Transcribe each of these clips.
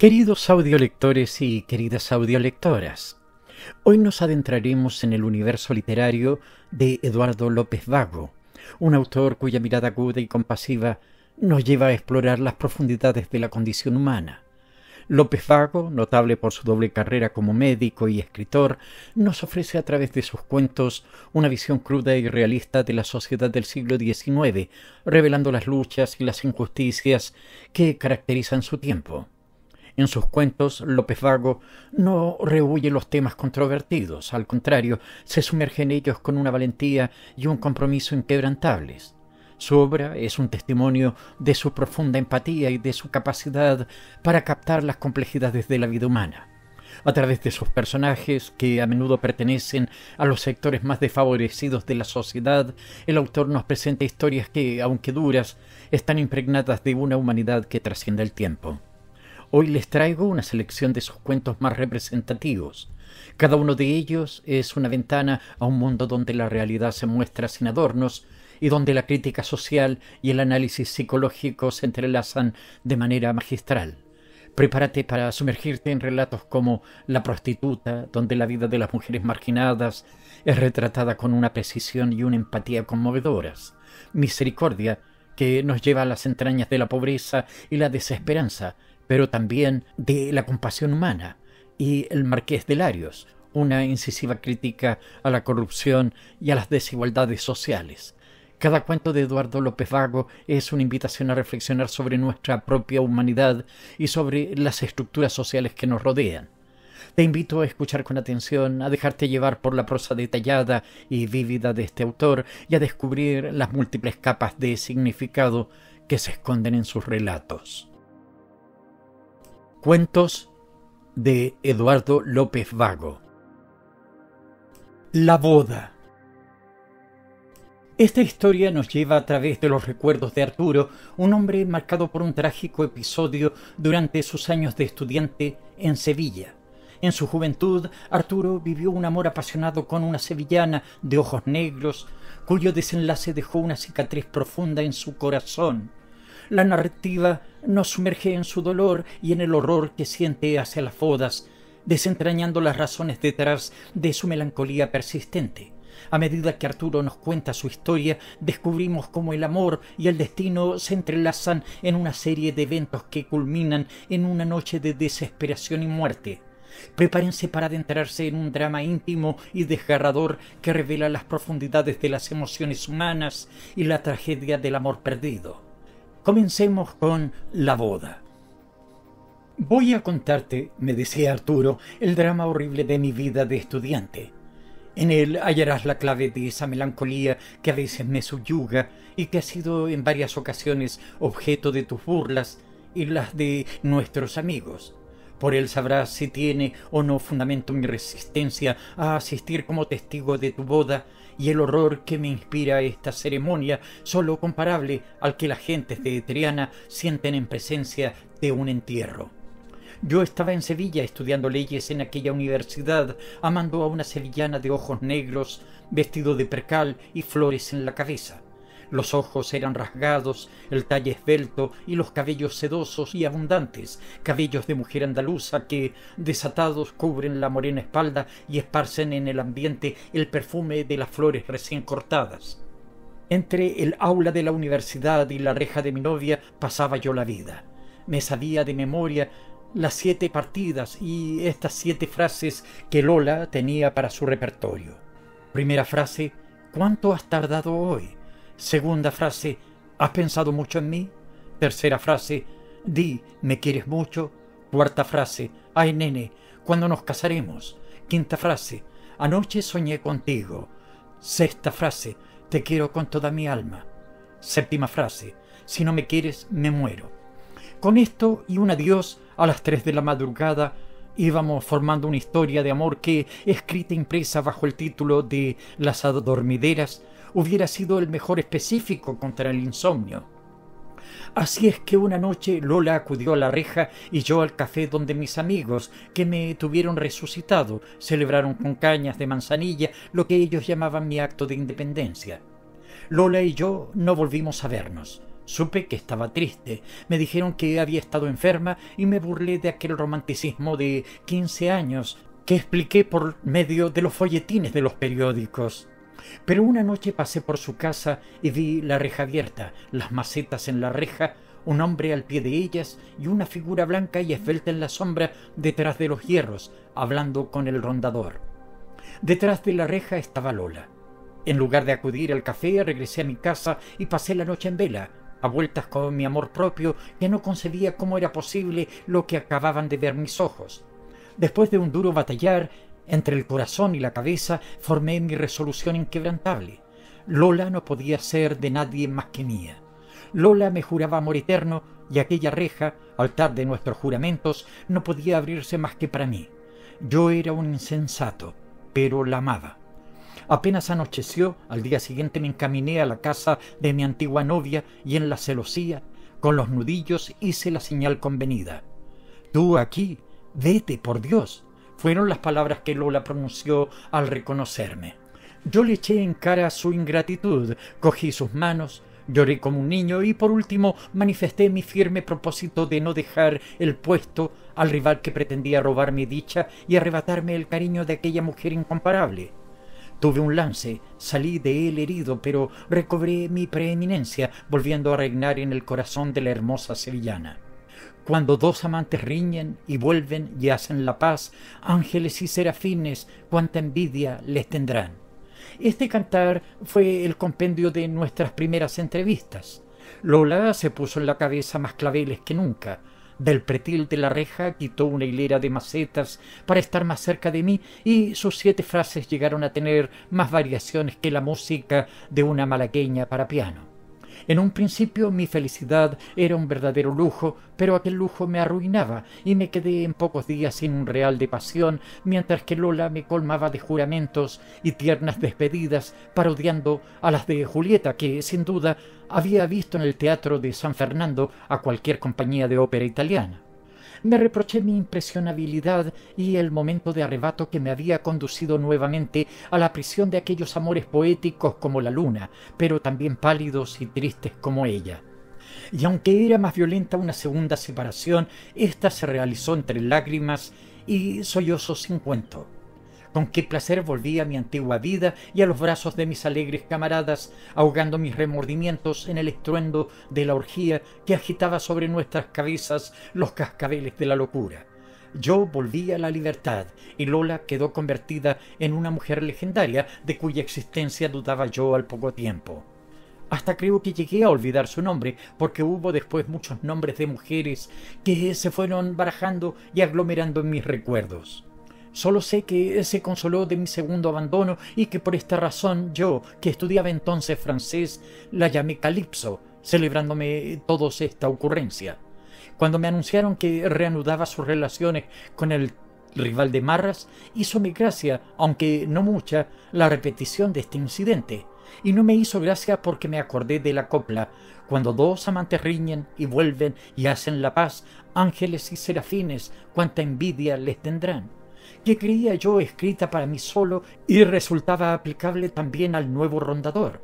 Queridos audiolectores y queridas audiolectoras, hoy nos adentraremos en el universo literario de Eduardo López Vago, un autor cuya mirada aguda y compasiva nos lleva a explorar las profundidades de la condición humana. López Vago, notable por su doble carrera como médico y escritor, nos ofrece a través de sus cuentos una visión cruda y realista de la sociedad del siglo XIX, revelando las luchas y las injusticias que caracterizan su tiempo. En sus cuentos, López Vago no rehúye los temas controvertidos, al contrario, se sumerge en ellos con una valentía y un compromiso inquebrantables. Su obra es un testimonio de su profunda empatía y de su capacidad para captar las complejidades de la vida humana. A través de sus personajes, que a menudo pertenecen a los sectores más desfavorecidos de la sociedad, el autor nos presenta historias que, aunque duras, están impregnadas de una humanidad que trasciende el tiempo. Hoy les traigo una selección de sus cuentos más representativos. Cada uno de ellos es una ventana a un mundo donde la realidad se muestra sin adornos y donde la crítica social y el análisis psicológico se entrelazan de manera magistral. Prepárate para sumergirte en relatos como La prostituta, donde la vida de las mujeres marginadas es retratada con una precisión y una empatía conmovedoras. Misericordia, que nos lleva a las entrañas de la pobreza y la desesperanza, pero también de la compasión humana, y El Marqués de Larios, una incisiva crítica a la corrupción y a las desigualdades sociales. Cada cuento de Eduardo López Vago es una invitación a reflexionar sobre nuestra propia humanidad y sobre las estructuras sociales que nos rodean. Te invito a escuchar con atención, a dejarte llevar por la prosa detallada y vívida de este autor y a descubrir las múltiples capas de significado que se esconden en sus relatos. Cuentos de Eduardo López Vago. La boda. Esta historia nos lleva a través de los recuerdos de Arturo, un hombre marcado por un trágico episodio durante sus años de estudiante en Sevilla. En su juventud, Arturo vivió un amor apasionado con una sevillana de ojos negros, cuyo desenlace dejó una cicatriz profunda en su corazón. La narrativa nos sumerge en su dolor y en el horror que siente hacia las bodas, desentrañando las razones detrás de su melancolía persistente. A medida que Arturo nos cuenta su historia, descubrimos cómo el amor y el destino se entrelazan en una serie de eventos que culminan en una noche de desesperación y muerte. Prepárense para adentrarse en un drama íntimo y desgarrador que revela las profundidades de las emociones humanas y la tragedia del amor perdido. Comencemos con La boda. Voy a contarte, me decía Arturo, el drama horrible de mi vida de estudiante. En él hallarás la clave de esa melancolía que a veces me subyuga y que ha sido en varias ocasiones objeto de tus burlas y las de nuestros amigos. Por él sabrás si tiene o no fundamento mi resistencia a asistir como testigo de tu boda y el horror que me inspira esta ceremonia, solo comparable al que las gentes de Triana sienten en presencia de un entierro. Yo estaba en Sevilla estudiando leyes en aquella universidad, amando a una sevillana de ojos negros, vestido de percal y flores en la cabeza. Los ojos eran rasgados, el talle esbelto y los cabellos sedosos y abundantes, cabellos de mujer andaluza que, desatados, cubren la morena espalda y esparcen en el ambiente el perfume de las flores recién cortadas. Entre el aula de la universidad y la reja de mi novia pasaba yo la vida. Me sabía de memoria las 7 partidas y estas 7 frases que Lola tenía para su repertorio. Primera frase: ¿cuánto has tardado hoy? Segunda frase: ¿has pensado mucho en mí? Tercera frase: di, ¿me quieres mucho? Cuarta frase: ay, nene, ¿cuándo nos casaremos? Quinta frase: anoche soñé contigo. Sexta frase: te quiero con toda mi alma. Séptima frase: si no me quieres, me muero. Con esto y un adiós a las 3 de la madrugada íbamos formando una historia de amor que, escrita impresa bajo el título de Las adormideras, hubiera sido el mejor específico contra el insomnio. Así es que una noche Lola acudió a la reja y yo al café donde mis amigos, que me tuvieron resucitado, celebraron con cañas de manzanilla lo que ellos llamaban mi acto de independencia. Lola y yo no volvimos a vernos. Supe que estaba triste. Me dijeron que había estado enferma y me burlé de aquel romanticismo de 15 años que expliqué por medio de los folletines de los periódicos. Pero una noche pasé por su casa y vi la reja abierta, las macetas en la reja, un hombre al pie de ellas y una figura blanca y esbelta en la sombra detrás de los hierros, hablando con el rondador. Detrás de la reja estaba Lola. En lugar de acudir al café, regresé a mi casa y pasé la noche en vela, a vueltas con mi amor propio, que no concebía cómo era posible lo que acababan de ver mis ojos. Después de un duro batallar entre el corazón y la cabeza, formé mi resolución inquebrantable. Lola no podía ser de nadie más que mía. Lola me juraba amor eterno y aquella reja, altar de nuestros juramentos, no podía abrirse más que para mí. Yo era un insensato, pero la amaba. Apenas anocheció, al día siguiente me encaminé a la casa de mi antigua novia y en la celosía, con los nudillos, hice la señal convenida. «Tú aquí, vete, por Dios», fueron las palabras que Lola pronunció al reconocerme. Yo le eché en cara su ingratitud, cogí sus manos, lloré como un niño y por último manifesté mi firme propósito de no dejar el puesto al rival que pretendía robar mi dicha y arrebatarme el cariño de aquella mujer incomparable. Tuve un lance, salí de él herido, pero recobré mi preeminencia, volviendo a reinar en el corazón de la hermosa sevillana. Cuando dos amantes riñen y vuelven y hacen la paz, ángeles y serafines, cuánta envidia les tendrán. Este cantar fue el compendio de nuestras primeras entrevistas. Lola se puso en la cabeza más claveles que nunca. Del pretil de la reja quitó una hilera de macetas para estar más cerca de mí y sus 7 frases llegaron a tener más variaciones que la música de una malagueña para piano. En un principio mi felicidad era un verdadero lujo, pero aquel lujo me arruinaba y me quedé en pocos días sin un real de pasión, mientras que Lola me colmaba de juramentos y tiernas despedidas, parodiando a las de Julieta, que sin duda había visto en el teatro de San Fernando a cualquier compañía de ópera italiana. Me reproché mi impresionabilidad y el momento de arrebato que me había conducido nuevamente a la prisión de aquellos amores poéticos como la luna, pero también pálidos y tristes como ella. Y aunque era más violenta una segunda separación, ésta se realizó entre lágrimas y sollozos sin cuento. Con qué placer volví a mi antigua vida y a los brazos de mis alegres camaradas, ahogando mis remordimientos en el estruendo de la orgía que agitaba sobre nuestras cabezas los cascabeles de la locura. Yo volví a la libertad y Lola quedó convertida en una mujer legendaria de cuya existencia dudaba yo al poco tiempo. Hasta creo que llegué a olvidar su nombre, porque hubo después muchos nombres de mujeres que se fueron barajando y aglomerando en mis recuerdos. Solo sé que se consoló de mi segundo abandono y que por esta razón yo, que estudiaba entonces francés, la llamé Calipso, celebrándome todos esta ocurrencia. Cuando me anunciaron que reanudaba sus relaciones con el rival de Marras, hízome gracia, aunque no mucha, la repetición de este incidente. Y no me hizo gracia porque me acordé de la copla: cuando dos amantes riñen y vuelven y hacen la paz, ángeles y serafines, cuánta envidia les tendrán, que creía yo escrita para mí solo y resultaba aplicable también al nuevo rondador.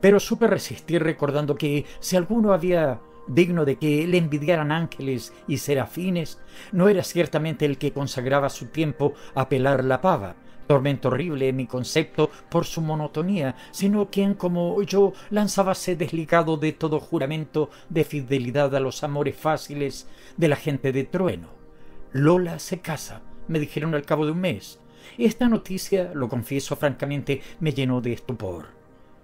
Pero supe resistir recordando que si alguno había digno de que le envidiaran ángeles y serafines, no era ciertamente el que consagraba su tiempo a pelar la pava, tormento horrible en mi concepto por su monotonía, sino quien como yo lanzábase desligado de todo juramento de fidelidad a los amores fáciles de la gente de trueno. Lola se casa, me dijeron al cabo de un mes. Esta noticia, lo confieso francamente, me llenó de estupor.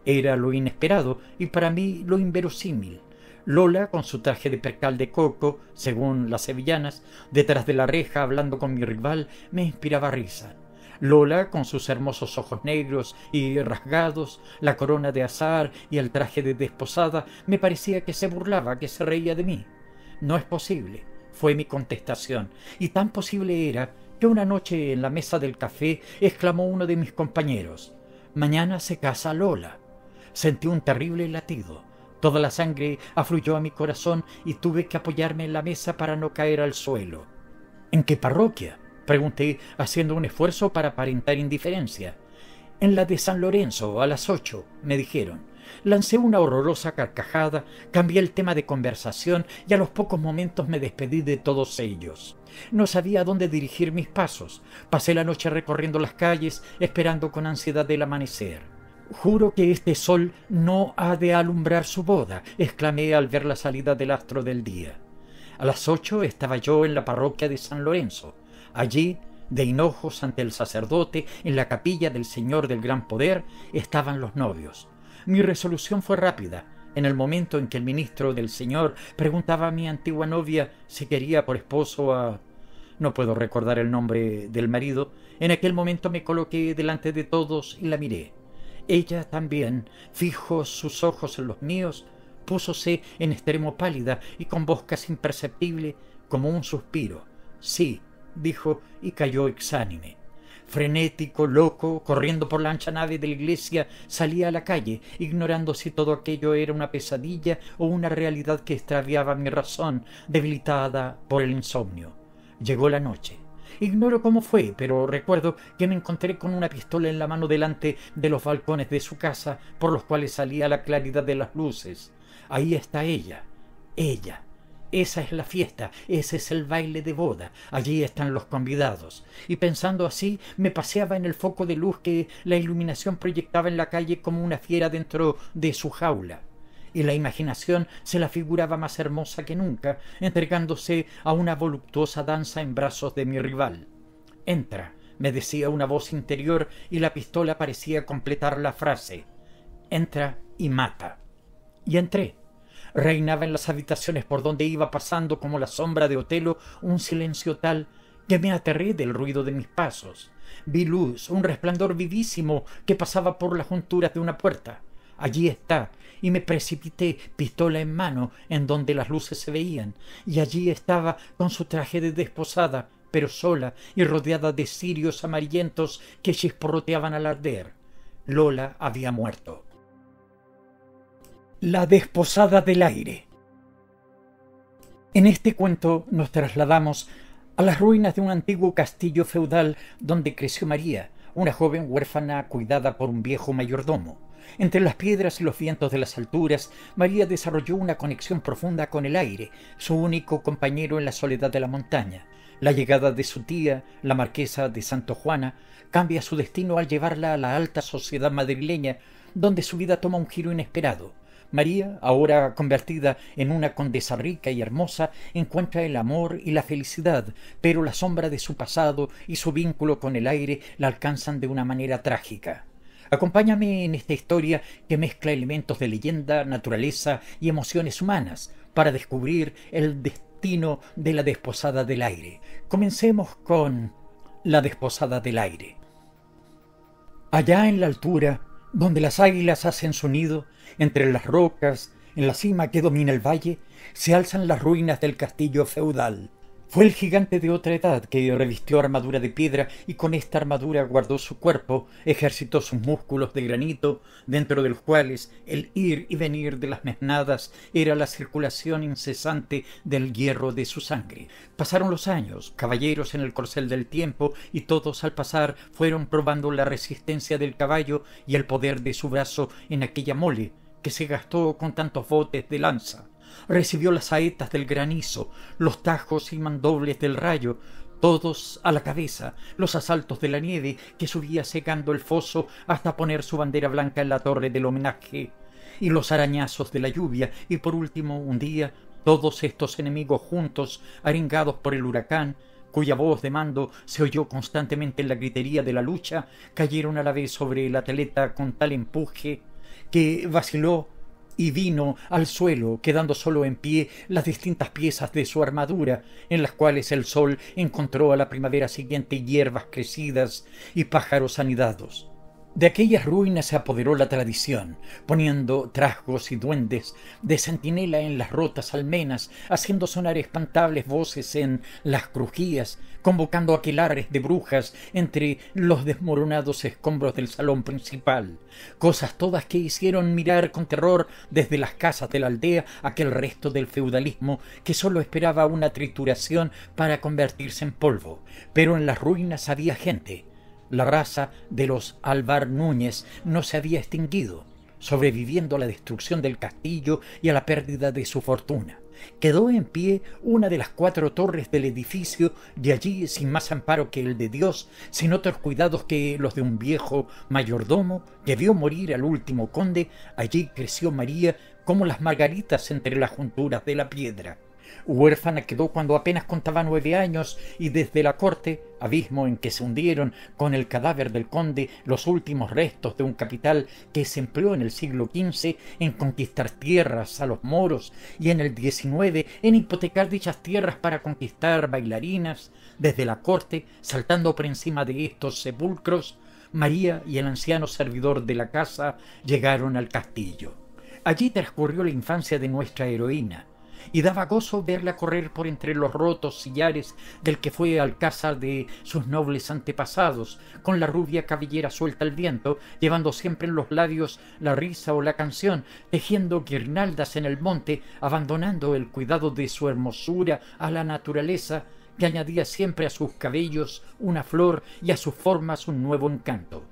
Era lo inesperado y para mí lo inverosímil. Lola, con su traje de percal de coco, según las sevillanas, detrás de la reja hablando con mi rival, me inspiraba risa. Lola, con sus hermosos ojos negros y rasgados, la corona de azahar y el traje de desposada, me parecía que se burlaba, que se reía de mí. No es posible, fue mi contestación, y tan posible era que una noche en la mesa del café exclamó uno de mis compañeros: «Mañana se casa Lola». Sentí un terrible latido. Toda la sangre afluyó a mi corazón y tuve que apoyarme en la mesa para no caer al suelo. «¿En qué parroquia?», pregunté, haciendo un esfuerzo para aparentar indiferencia. «En la de San Lorenzo, a las 8», me dijeron. Lancé una horrorosa carcajada, cambié el tema de conversación y a los pocos momentos me despedí de todos ellos. No sabía a dónde dirigir mis pasos. Pasé la noche recorriendo las calles, esperando con ansiedad el amanecer. «Juro que este sol no ha de alumbrar su boda», exclamé al ver la salida del astro del día. A las 8 estaba yo en la parroquia de San Lorenzo. Allí, de hinojos ante el sacerdote, en la capilla del Señor del Gran Poder, estaban los novios. Mi resolución fue rápida. En el momento en que el ministro del Señor preguntaba a mi antigua novia si quería por esposo a... no puedo recordar el nombre del marido, en aquel momento me coloqué delante de todos y la miré. Ella también, fijos sus ojos en los míos, púsose en extremo pálida y con voz casi imperceptible, como un suspiro. «Sí», dijo, y cayó exánime. Frenético, loco, corriendo por la ancha nave de la iglesia, salí a la calle, ignorando si todo aquello era una pesadilla o una realidad que extraviaba mi razón, debilitada por el insomnio. Llegó la noche. Ignoro cómo fue, pero recuerdo que me encontré con una pistola en la mano delante de los balcones de su casa, por los cuales salía la claridad de las luces. Ahí está ella. Ella. Esa es la fiesta, ese es el baile de boda, allí están los convidados. Y pensando así, me paseaba en el foco de luz que la iluminación proyectaba en la calle como una fiera dentro de su jaula. Y la imaginación se la figuraba más hermosa que nunca, entregándose a una voluptuosa danza en brazos de mi rival. «Entra», me decía una voz interior, y la pistola parecía completar la frase. «Entra y mata». Y entré. Reinaba en las habitaciones por donde iba pasando como la sombra de Otelo un silencio tal que me aterré del ruido de mis pasos. Vi luz, un resplandor vivísimo que pasaba por las junturas de una puerta. «Allí está», y me precipité, pistola en mano, en donde las luces se veían, y allí estaba con su traje de desposada, pero sola y rodeada de cirios amarillentos que chisporroteaban al arder. Lola había muerto. La desposada del aire. En este cuento nos trasladamos a las ruinas de un antiguo castillo feudal donde creció María, una joven huérfana cuidada por un viejo mayordomo. Entre las piedras y los vientos de las alturas, María desarrolló una conexión profunda con el aire, su único compañero en la soledad de la montaña. La llegada de su tía, la marquesa de Santo Juana, cambia su destino al llevarla a la alta sociedad madrileña, donde su vida toma un giro inesperado. María, ahora convertida en una condesa rica y hermosa, encuentra el amor y la felicidad, pero la sombra de su pasado y su vínculo con el aire la alcanzan de una manera trágica. Acompáñame en esta historia que mezcla elementos de leyenda, naturaleza y emociones humanas para descubrir el destino de la desposada del aire. Comencemos con la desposada del aire. Allá en la altura, donde las águilas hacen su nido, entre las rocas, en la cima que domina el valle, se alzan las ruinas del castillo feudal. Fue el gigante de otra edad que revistió armadura de piedra y con esta armadura guardó su cuerpo, ejercitó sus músculos de granito, dentro de los cuales el ir y venir de las mesnadas era la circulación incesante del hierro de su sangre. Pasaron los años, caballeros en el corcel del tiempo, y todos al pasar fueron probando la resistencia del caballo y el poder de su brazo en aquella mole que se gastó con tantos botes de lanza. Recibió las saetas del granizo, los tajos y mandobles del rayo, todos a la cabeza, los asaltos de la nieve que subía secando el foso hasta poner su bandera blanca en la torre del homenaje, y los arañazos de la lluvia, y por último un día todos estos enemigos juntos, arengados por el huracán, cuya voz de mando se oyó constantemente en la gritería de la lucha, cayeron a la vez sobre el atleta con tal empuje que vaciló y vino al suelo, quedando solo en pie las distintas piezas de su armadura, en las cuales el sol encontró a la primavera siguiente hierbas crecidas y pájaros anidados. De aquellas ruinas se apoderó la tradición, poniendo trasgos y duendes de centinela en las rotas almenas, haciendo sonar espantables voces en las crujías, convocando aquelarres de brujas entre los desmoronados escombros del salón principal, cosas todas que hicieron mirar con terror desde las casas de la aldea aquel resto del feudalismo que sólo esperaba una trituración para convertirse en polvo. Pero en las ruinas había gente. La raza de los Alvar Núñez no se había extinguido. sobreviviendo a la destrucción del castillo y a la pérdida de su fortuna. Quedó en pie una de las 4 torres del edificio y allí, sin más amparo que el de Dios, sin otros cuidados que los de un viejo mayordomo que vio morir al último conde, allí creció María como las margaritas entre las junturas de la piedra. Huérfana quedó cuando apenas contaba 9 años y desde la corte, abismo en que se hundieron con el cadáver del conde los últimos restos de un capital que se empleó en el siglo XV en conquistar tierras a los moros y en el XIX en hipotecar dichas tierras para conquistar bailarinas, desde la corte, saltando por encima de estos sepulcros, María y el anciano servidor de la casa llegaron al castillo. Allí transcurrió la infancia de nuestra heroína, y daba gozo verla correr por entre los rotos sillares del que fue alcázar de sus nobles antepasados, con la rubia cabellera suelta al viento, llevando siempre en los labios la risa o la canción, tejiendo guirnaldas en el monte, abandonando el cuidado de su hermosura a la naturaleza, que añadía siempre a sus cabellos una flor y a sus formas un nuevo encanto.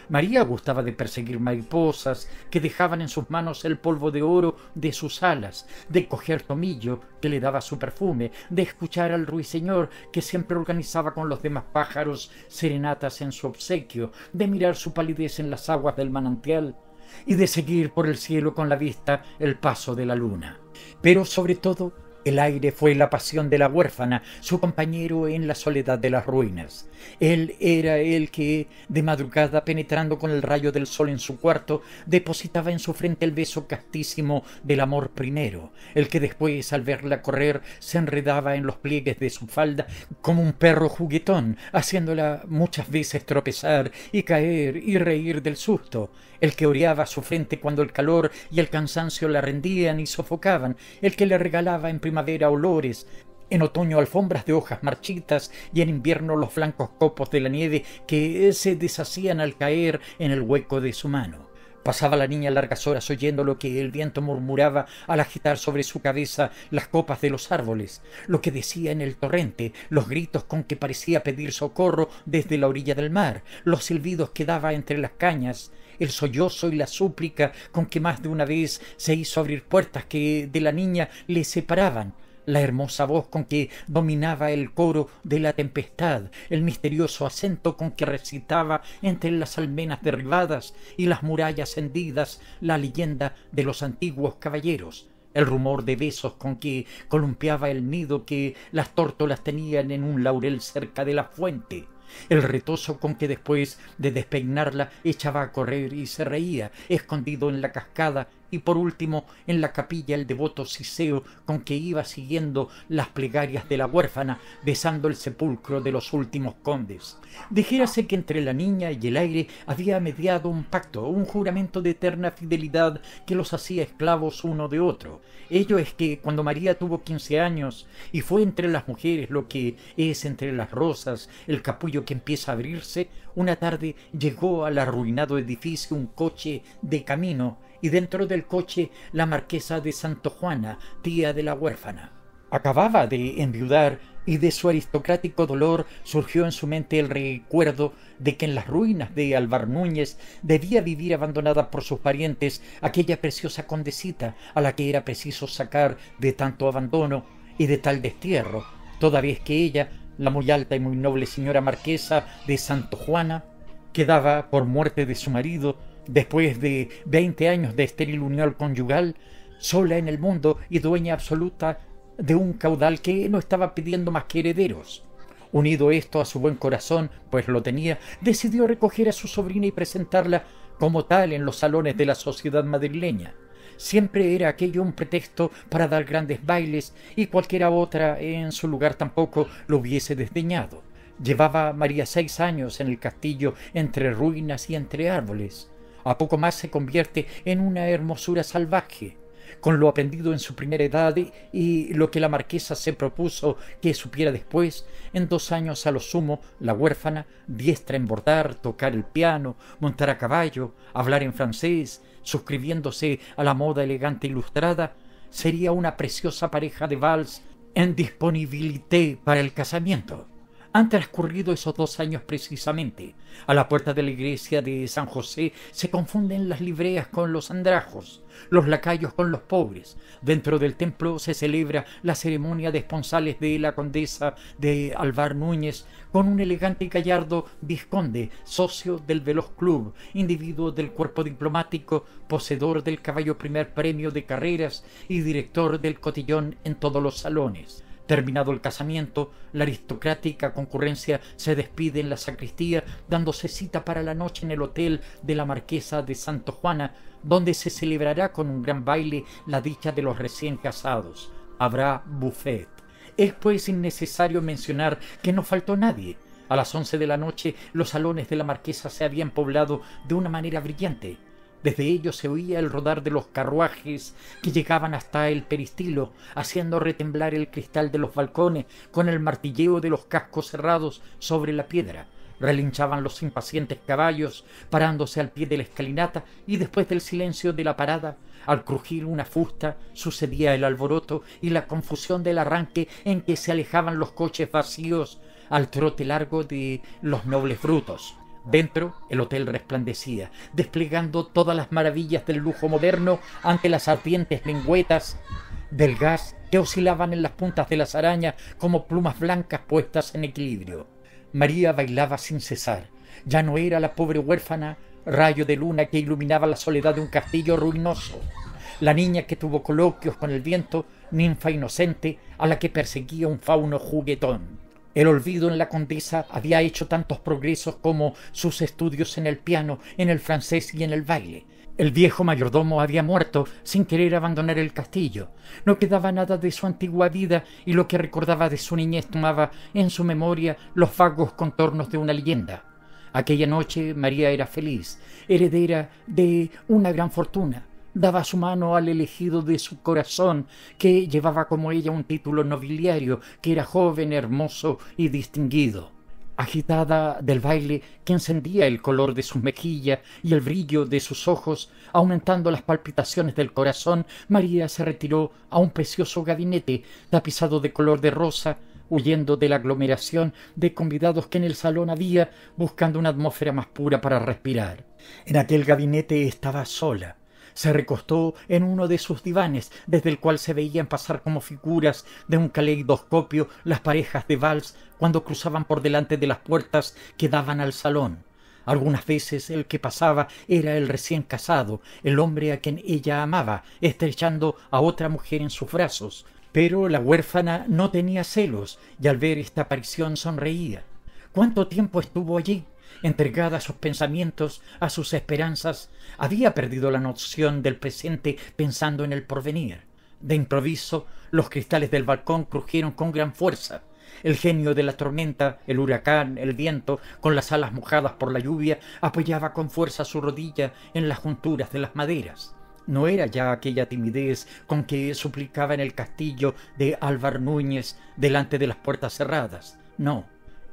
María gustaba de perseguir mariposas que dejaban en sus manos el polvo de oro de sus alas, de coger tomillo que le daba su perfume, de escuchar al ruiseñor que siempre organizaba con los demás pájaros serenatas en su obsequio, de mirar su palidez en las aguas del manantial y de seguir por el cielo con la vista el paso de la luna. Pero sobre todo, el aire fue la pasión de la huérfana, su compañero en la soledad de las ruinas. Él era el que, de madrugada, penetrando con el rayo del sol en su cuarto, depositaba en su frente el beso castísimo del amor primero, el que después, al verla correr, se enredaba en los pliegues de su falda como un perro juguetón, haciéndola muchas veces tropezar y caer y reír del susto, el que oreaba su frente cuando el calor y el cansancio la rendían y sofocaban, el que le regalaba en primavera olores, en otoño alfombras de hojas marchitas y en invierno los blancos copos de la nieve que se deshacían al caer en el hueco de su mano. Pasaba la niña largas horas oyendo lo que el viento murmuraba al agitar sobre su cabeza las copas de los árboles, lo que decía en el torrente, los gritos con que parecía pedir socorro desde la orilla del mar, los silbidos que daba entre las cañas, el sollozo y la súplica con que más de una vez se hizo abrir puertas que de la niña le separaban, la hermosa voz con que dominaba el coro de la tempestad, el misterioso acento con que recitaba entre las almenas derribadas y las murallas hendidas la leyenda de los antiguos caballeros, el rumor de besos con que columpiaba el nido que las tórtolas tenían en un laurel cerca de la fuente, el retozo con que después de despeinarla echaba a correr y se reía, escondido en la cascada, y por último en la capilla el devoto Ciceo con que iba siguiendo las plegarias de la huérfana, besando el sepulcro de los últimos condes. Dijérase que entre la niña y el aire había mediado un pacto, un juramento de eterna fidelidad que los hacía esclavos uno de otro. Ello es que cuando María tuvo 15 años y fue entre las mujeres lo que es entre las rosas el capullo que empieza a abrirse, una tarde llegó al arruinado edificio un coche de camino y dentro del coche la marquesa de Santojuana, tía de la huérfana. Acababa de enviudar y de su aristocrático dolor surgió en su mente el recuerdo de que en las ruinas de Alvar Núñez debía vivir abandonada por sus parientes aquella preciosa condesita a la que era preciso sacar de tanto abandono y de tal destierro, toda vez que ella, la muy alta y muy noble señora marquesa de Santojuana, quedaba por muerte de su marido, después de 20 años de estéril unión conyugal, sola en el mundo y dueña absoluta de un caudal que no estaba pidiendo más que herederos. Unido esto a su buen corazón, pues lo tenía, decidió recoger a su sobrina y presentarla como tal en los salones de la sociedad madrileña. Siempre era aquello un pretexto para dar grandes bailes y cualquiera otra en su lugar tampoco lo hubiese desdeñado. Llevaba María 6 años en el castillo entre ruinas y entre árboles. A poco más se convierte en una hermosura salvaje. Con lo aprendido en su primera edad y lo que la marquesa se propuso que supiera después, en 2 años a lo sumo, la huérfana, diestra en bordar, tocar el piano, montar a caballo, hablar en francés, suscribiéndose a la moda elegante ilustrada, sería una preciosa pareja de vals en disponibilité para el casamiento. Han transcurrido esos 2 años precisamente. A la puerta de la iglesia de San José se confunden las libreas con los andrajos, los lacayos con los pobres. Dentro del templo se celebra la ceremonia de esponsales de la condesa de Alvar Núñez con un elegante y gallardo vizconde, socio del Veloz Club, individuo del cuerpo diplomático, poseedor del caballo primer premio de carreras y director del cotillón en todos los salones. Terminado el casamiento, la aristocrática concurrencia se despide en la sacristía, dándose cita para la noche en el hotel de la Marquesa de Santo Juana, donde se celebrará con un gran baile la dicha de los recién casados. Habrá buffet. Es pues innecesario mencionar que no faltó nadie. A las 11 de la noche los salones de la Marquesa se habían poblado de una manera brillante. Desde ellos se oía el rodar de los carruajes que llegaban hasta el peristilo, haciendo retemblar el cristal de los balcones con el martilleo de los cascos cerrados sobre la piedra. Relinchaban los impacientes caballos, parándose al pie de la escalinata, y después del silencio de la parada, al crujir una fusta, sucedía el alboroto y la confusión del arranque en que se alejaban los coches vacíos al trote largo de los nobles frutos. Dentro, el hotel resplandecía, desplegando todas las maravillas del lujo moderno ante las ardientes lengüetas del gas que oscilaban en las puntas de las arañas como plumas blancas puestas en equilibrio. María bailaba sin cesar. Ya no era la pobre huérfana, rayo de luna que iluminaba la soledad de un castillo ruinoso. La niña que tuvo coloquios con el viento, ninfa inocente a la que perseguía un fauno juguetón. El olvido en la condesa había hecho tantos progresos como sus estudios en el piano, en el francés y en el baile. El viejo mayordomo había muerto sin querer abandonar el castillo. No quedaba nada de su antigua vida y lo que recordaba de su niñez tomaba en su memoria los vagos contornos de una leyenda. Aquella noche María era feliz, heredera de una gran fortuna. Daba su mano al elegido de su corazón, que llevaba como ella un título nobiliario, que era joven, hermoso y distinguido. Agitada del baile que encendía el color de sus mejillas y el brillo de sus ojos, aumentando las palpitaciones del corazón, María se retiró a un precioso gabinete tapizado de color de rosa, huyendo de la aglomeración de convidados que en el salón había, buscando una atmósfera más pura para respirar. En aquel gabinete estaba sola. Se recostó en uno de sus divanes, desde el cual se veían pasar como figuras de un caleidoscopio las parejas de vals cuando cruzaban por delante de las puertas que daban al salón. Algunas veces el que pasaba era el recién casado, el hombre a quien ella amaba, estrechando a otra mujer en sus brazos. Pero la huérfana no tenía celos, y al ver esta aparición sonreía. ¿Cuánto tiempo estuvo allí? Entregada a sus pensamientos, a sus esperanzas, había perdido la noción del presente pensando en el porvenir. De improviso, los cristales del balcón crujieron con gran fuerza. El genio de la tormenta, el huracán, el viento, con las alas mojadas por la lluvia, apoyaba con fuerza su rodilla en las junturas de las maderas. No era ya aquella timidez con que suplicaba en el castillo de Alvar Núñez delante de las puertas cerradas. No.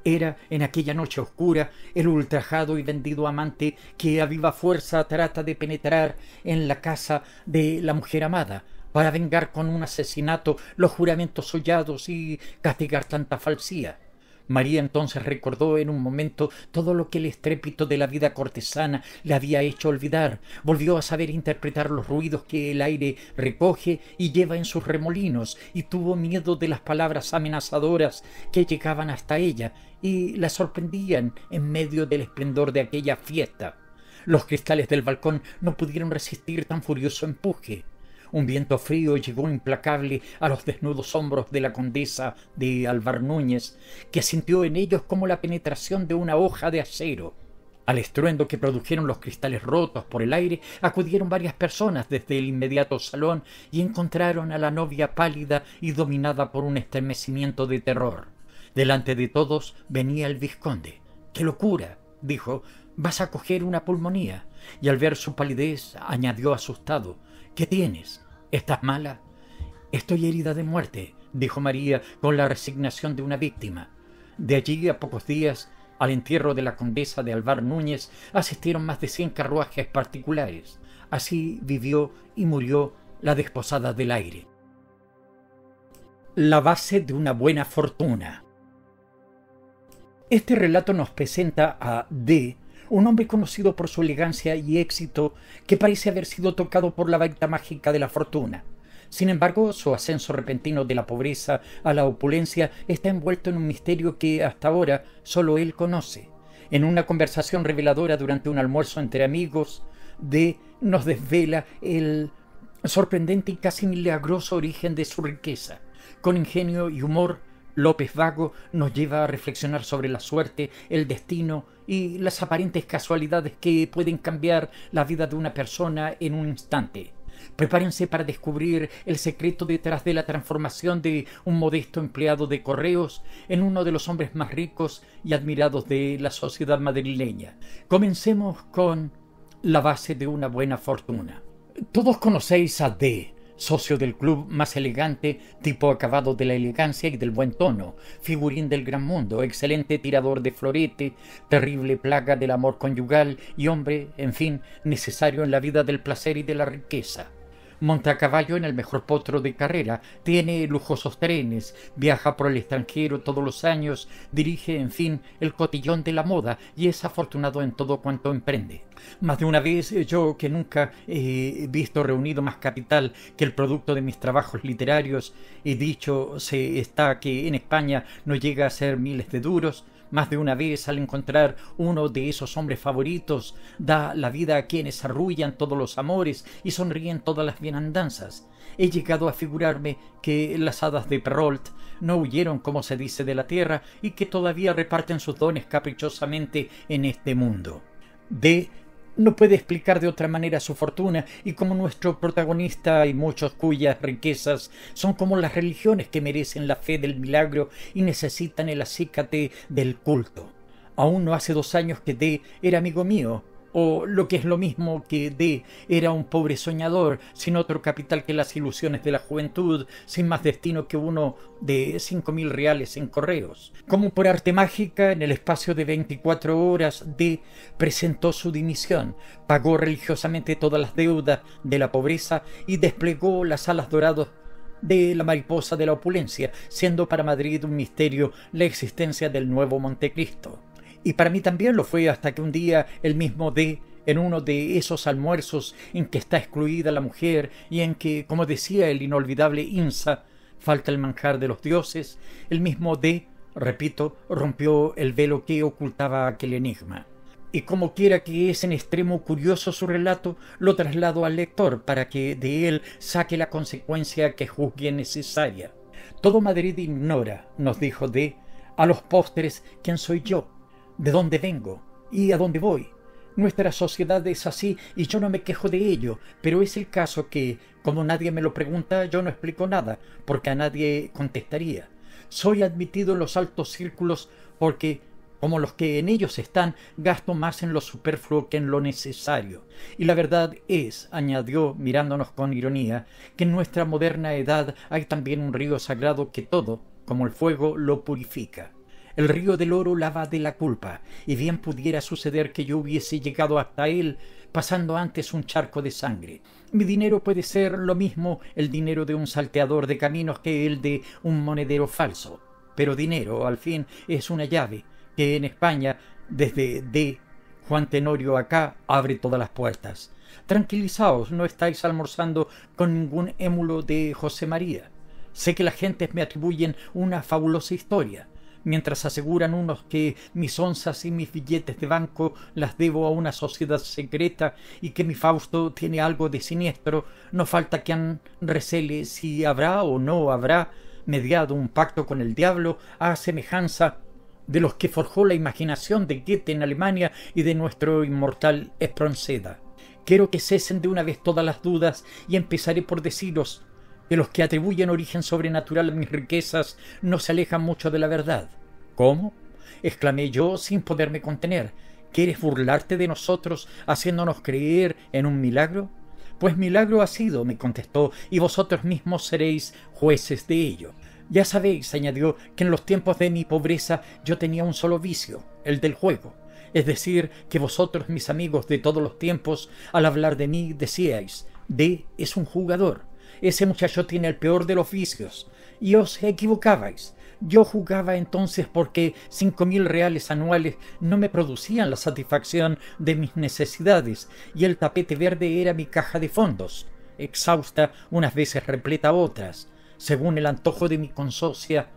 Era, en aquella noche oscura, el ultrajado y vendido amante que a viva fuerza trata de penetrar en la casa de la mujer amada para vengar con un asesinato los juramentos hollados y castigar tanta falsía. María entonces recordó en un momento todo lo que el estrépito de la vida cortesana le había hecho olvidar. Volvió a saber interpretar los ruidos que el aire recoge y lleva en sus remolinos, y tuvo miedo de las palabras amenazadoras que llegaban hasta ella y la sorprendían en medio del esplendor de aquella fiesta. Los cristales del balcón no pudieron resistir tan furioso empuje. Un viento frío llegó implacable a los desnudos hombros de la condesa de Alvar Núñez, que sintió en ellos como la penetración de una hoja de acero. Al estruendo que produjeron los cristales rotos por el aire, acudieron varias personas desde el inmediato salón y encontraron a la novia pálida y dominada por un estremecimiento de terror. Delante de todos venía el vizconde. ¡Qué locura!, dijo. «Vas a coger una pulmonía». Y al ver su palidez añadió asustado: «¿Qué tienes? ¿Estás mala?» «Estoy herida de muerte», dijo María con la resignación de una víctima. De allí a pocos días, al entierro de la condesa de Alvar Núñez, asistieron más de 100 carruajes particulares. Así vivió y murió la desposada del aire. La base de una buena fortuna. Este relato nos presenta a D, un hombre conocido por su elegancia y éxito que parece haber sido tocado por la varita mágica de la fortuna. Sin embargo, su ascenso repentino de la pobreza a la opulencia está envuelto en un misterio que hasta ahora solo él conoce. En una conversación reveladora durante un almuerzo entre amigos, D nos desvela el sorprendente y casi milagroso origen de su riqueza. Con ingenio y humor, López Vago nos lleva a reflexionar sobre la suerte, el destino y las aparentes casualidades que pueden cambiar la vida de una persona en un instante. Prepárense para descubrir el secreto detrás de la transformación de un modesto empleado de correos en uno de los hombres más ricos y admirados de la sociedad madrileña. Comencemos con la base de una buena fortuna. Todos conocéis a D, socio del club más elegante, tipo acabado de la elegancia y del buen tono, figurín del gran mundo, excelente tirador de florete, terrible plaga del amor conyugal y hombre, en fin, necesario en la vida del placer y de la riqueza. Monta a caballo en el mejor potro de carrera, tiene lujosos trenes, viaja por el extranjero todos los años, dirige, en fin, el cotillón de la moda y es afortunado en todo cuanto emprende. Más de una vez yo, que nunca he visto reunido más capital que el producto de mis trabajos literarios, y dicho se está que en España no llega a ser miles de duros, más de una vez, al encontrar uno de esos hombres favoritos, da la vida a quienes arrullan todos los amores y sonríen todas las bienandanzas. He llegado a figurarme que las hadas de Perrault no huyeron, como se dice, de la tierra y que todavía reparten sus dones caprichosamente en este mundo. D no puede explicar de otra manera su fortuna, y como nuestro protagonista hay muchos cuyas riquezas son como las religiones que merecen la fe del milagro y necesitan el acícate del culto. Aún no hace 2 años que D era amigo mío, o lo que es lo mismo que D era un pobre soñador, sin otro capital que las ilusiones de la juventud, sin más destino que uno de 5.000 reales en correos. Como por arte mágica, en el espacio de 24 horas, D presentó su dimisión, pagó religiosamente todas las deudas de la pobreza y desplegó las alas doradas de la mariposa de la opulencia, siendo para Madrid un misterio la existencia del nuevo Montecristo. Y para mí también lo fue, hasta que un día el mismo D, en uno de esos almuerzos en que está excluida la mujer y en que, como decía el inolvidable Insa, falta el manjar de los dioses, el mismo D, repito, rompió el velo que ocultaba aquel enigma. Y como quiera que es en extremo curioso su relato, lo traslado al lector para que de él saque la consecuencia que juzgue necesaria. Todo Madrid ignora, nos dijo D, a los postres quién soy yo, de dónde vengo y a dónde voy. Nuestra sociedad es así y yo no me quejo de ello, pero es el caso que, como nadie me lo pregunta, yo no explico nada, porque a nadie contestaría. Soy admitido en los altos círculos porque, como los que en ellos están, gasto más en lo superfluo que en lo necesario. Y la verdad es, añadió mirándonos con ironía, que en nuestra moderna edad hay también un río sagrado que todo, como el fuego, lo purifica. El río del oro lava de la culpa, y bien pudiera suceder que yo hubiese llegado hasta él pasando antes un charco de sangre. Mi dinero puede ser lo mismo el dinero de un salteador de caminos que el de un monedero falso, pero dinero, al fin, es una llave que en España, desde D. Juan Tenorio acá, abre todas las puertas. Tranquilizaos, no estáis almorzando con ningún émulo de José María. Sé que las gentes me atribuyen una fabulosa historia, mientras aseguran unos que mis onzas y mis billetes de banco las debo a una sociedad secreta y que mi Fausto tiene algo de siniestro. No falta quien recele si habrá o no habrá mediado un pacto con el diablo a semejanza de los que forjó la imaginación de Goethe en Alemania y de nuestro inmortal Espronceda. Quiero que cesen de una vez todas las dudas y empezaré por deciros que los que atribuyen origen sobrenatural a mis riquezas no se alejan mucho de la verdad. ¿Cómo?, exclamé yo sin poderme contener. ¿Quieres burlarte de nosotros haciéndonos creer en un milagro? Pues milagro ha sido, me contestó, y vosotros mismos seréis jueces de ello. Ya sabéis, añadió, que en los tiempos de mi pobreza yo tenía un solo vicio, el del juego. Es decir, que vosotros, mis amigos de todos los tiempos, al hablar de mí decíais: D es un jugador. Ese muchacho tiene el peor de los vicios, y os equivocabais. Yo jugaba entonces porque 5.000 reales anuales no me producían la satisfacción de mis necesidades y el tapete verde era mi caja de fondos, exhausta unas veces, repleta otras, según el antojo de mi consocia,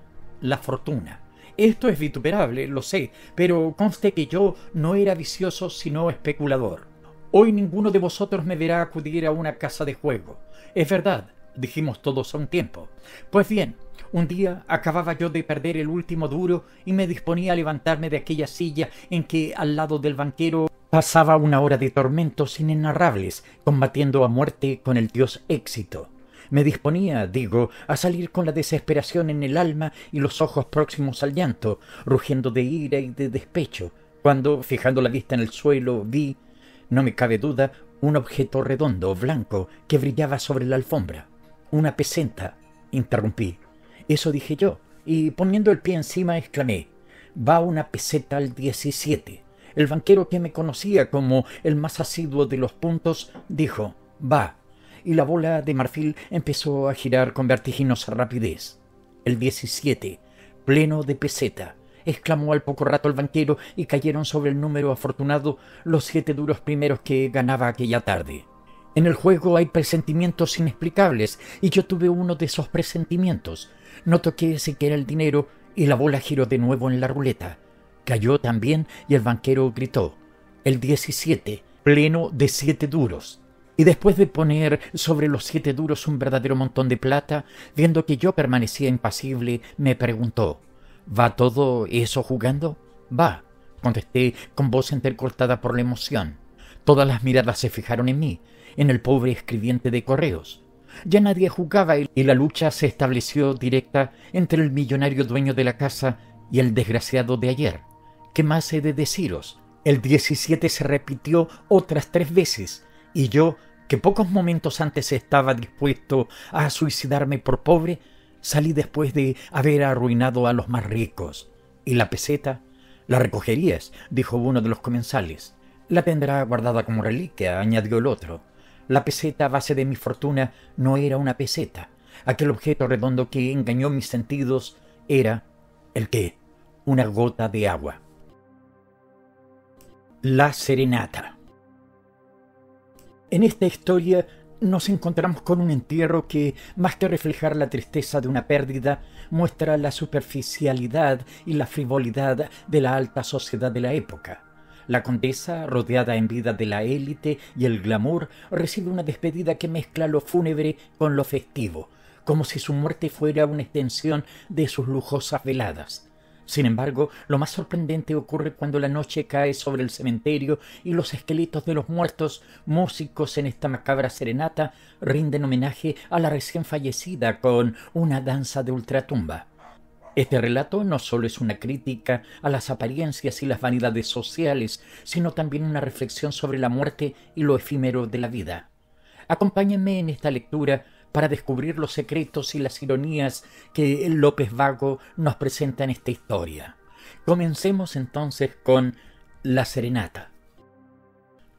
la fortuna. Esto es vituperable, lo sé, pero conste que yo no era vicioso sino especulador. Hoy ninguno de vosotros me verá acudir a una casa de juego. Es verdad, dijimos todos a un tiempo. Pues bien, un día acababa yo de perder el último duro y me disponía a levantarme de aquella silla en que al lado del banquero pasaba una hora de tormentos inenarrables, combatiendo a muerte con el dios éxito. Me disponía, digo, a salir con la desesperación en el alma y los ojos próximos al llanto, rugiendo de ira y de despecho, cuando, fijando la vista en el suelo, vi, no me cabe duda, un objeto redondo, blanco, que brillaba sobre la alfombra. «Una peseta», interrumpí. «Eso dije yo», y poniendo el pie encima exclamé: «Va una peseta al 17». El banquero, que me conocía como el más asiduo de los puntos, dijo: «Va», y la bola de marfil empezó a girar con vertiginosa rapidez. «El 17, pleno de peseta», exclamó al poco rato el banquero, y cayeron sobre el número afortunado los 7 duros primeros que ganaba aquella tarde. En el juego hay presentimientos inexplicables, y yo tuve uno de esos presentimientos. No toqué siquiera el dinero, y la bola giró de nuevo en la ruleta. Cayó también, y el banquero gritó: «El 17, pleno de 7 duros». Y después de poner sobre los 7 duros un verdadero montón de plata, viendo que yo permanecía impasible, me preguntó: «¿Va todo eso jugando?» «Va», contesté con voz entrecortada por la emoción. Todas las miradas se fijaron en mí, en el pobre escribiente de correos. Ya nadie jugaba y la lucha se estableció directa entre el millonario dueño de la casa y el desgraciado de ayer. ¿Qué más he de deciros? El 17 se repitió otras 3 veces, y yo, que pocos momentos antes estaba dispuesto a suicidarme por pobre, salí después de haber arruinado a los más ricos. ¿Y la peseta? «La recogerías», dijo uno de los comensales. «La tendrá guardada como reliquia», añadió el otro. La peseta, base de mi fortuna, no era una peseta. Aquel objeto redondo que engañó mis sentidos era... ¿el qué? Una gota de agua. La serenata. En esta historia nos encontramos con un entierro que, más que reflejar la tristeza de una pérdida, muestra la superficialidad y la frivolidad de la alta sociedad de la época. La condesa, rodeada en vida de la élite y el glamour, recibe una despedida que mezcla lo fúnebre con lo festivo, como si su muerte fuera una extensión de sus lujosas veladas. Sin embargo, lo más sorprendente ocurre cuando la noche cae sobre el cementerio y los esqueletos de los muertos, músicos en esta macabra serenata, rinden homenaje a la recién fallecida con una danza de ultratumba. Este relato no solo es una crítica a las apariencias y las vanidades sociales, sino también una reflexión sobre la muerte y lo efímero de la vida. Acompáñenme en esta lectura para descubrir los secretos y las ironías que López Vago nos presenta en esta historia. Comencemos entonces con La Serenata.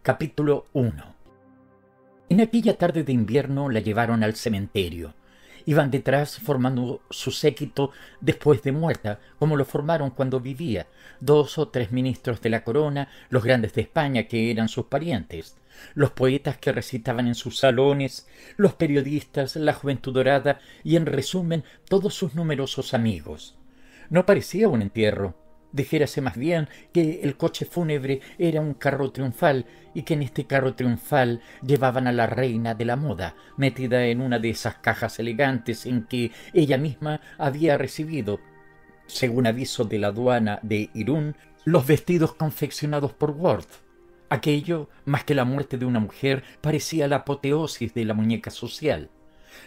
Capítulo 1. En aquella tarde de invierno la llevaron al cementerio. Iban detrás formando su séquito después de muerta, como lo formaron cuando vivía, 2 o 3 ministros de la corona, los grandes de España que eran sus parientes, los poetas que recitaban en sus salones, los periodistas, la juventud dorada y, en resumen, todos sus numerosos amigos. No parecía un entierro. Dijérase más bien que el coche fúnebre era un carro triunfal y que en este carro triunfal llevaban a la reina de la moda, metida en una de esas cajas elegantes en que ella misma había recibido, según aviso de la aduana de Irún, los vestidos confeccionados por Worth. Aquello, más que la muerte de una mujer, parecía la apoteosis de la muñeca social.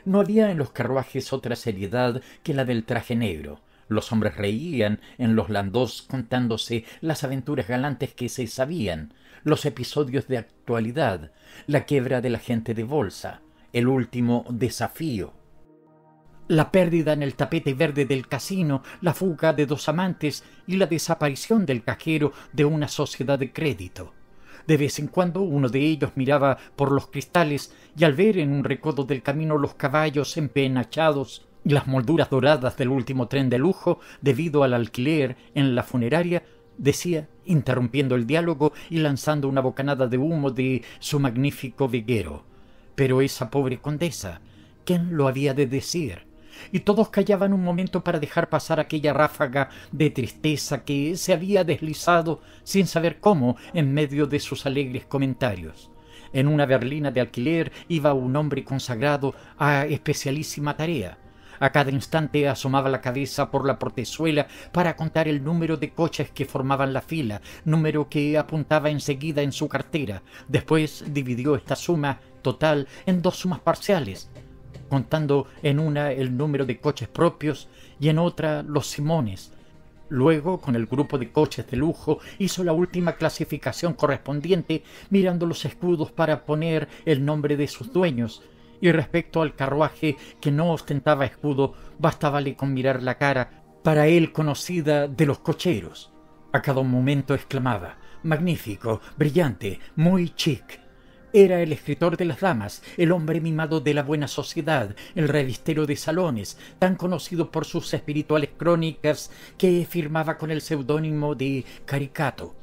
No había en los carruajes otra seriedad que la del traje negro. Los hombres reían en los landós contándose las aventuras galantes que se sabían, los episodios de actualidad, la quiebra de la gente de bolsa, el último desafío, la pérdida en el tapete verde del casino, la fuga de 2 amantes y la desaparición del cajero de una sociedad de crédito. De vez en cuando uno de ellos miraba por los cristales y al ver en un recodo del camino los caballos empenachados Las molduras doradas del último tren de lujo, debido al alquiler en la funeraria, decía, interrumpiendo el diálogo y lanzando una bocanada de humo de su magnífico veguero. Pero esa pobre condesa, ¿quién lo había de decir? Y todos callaban un momento para dejar pasar aquella ráfaga de tristeza que se había deslizado sin saber cómo en medio de sus alegres comentarios. En una berlina de alquiler iba un hombre consagrado a especialísima tarea. A cada instante asomaba la cabeza por la portezuela para contar el número de coches que formaban la fila, número que apuntaba enseguida en su cartera. Después dividió esta suma total en dos sumas parciales, contando en una el número de coches propios y en otra los simones. Luego, con el grupo de coches de lujo, hizo la última clasificación correspondiente, mirando los escudos para poner el nombre de sus dueños. Y respecto al carruaje que no ostentaba escudo, bastábale con mirar la cara, para él conocida, de los cocheros. A cada momento exclamaba: «Magnífico, brillante, muy chic». Era el escritor de las damas, el hombre mimado de la buena sociedad, el revistero de salones, tan conocido por sus espirituales crónicas que firmaba con el seudónimo de Caricato.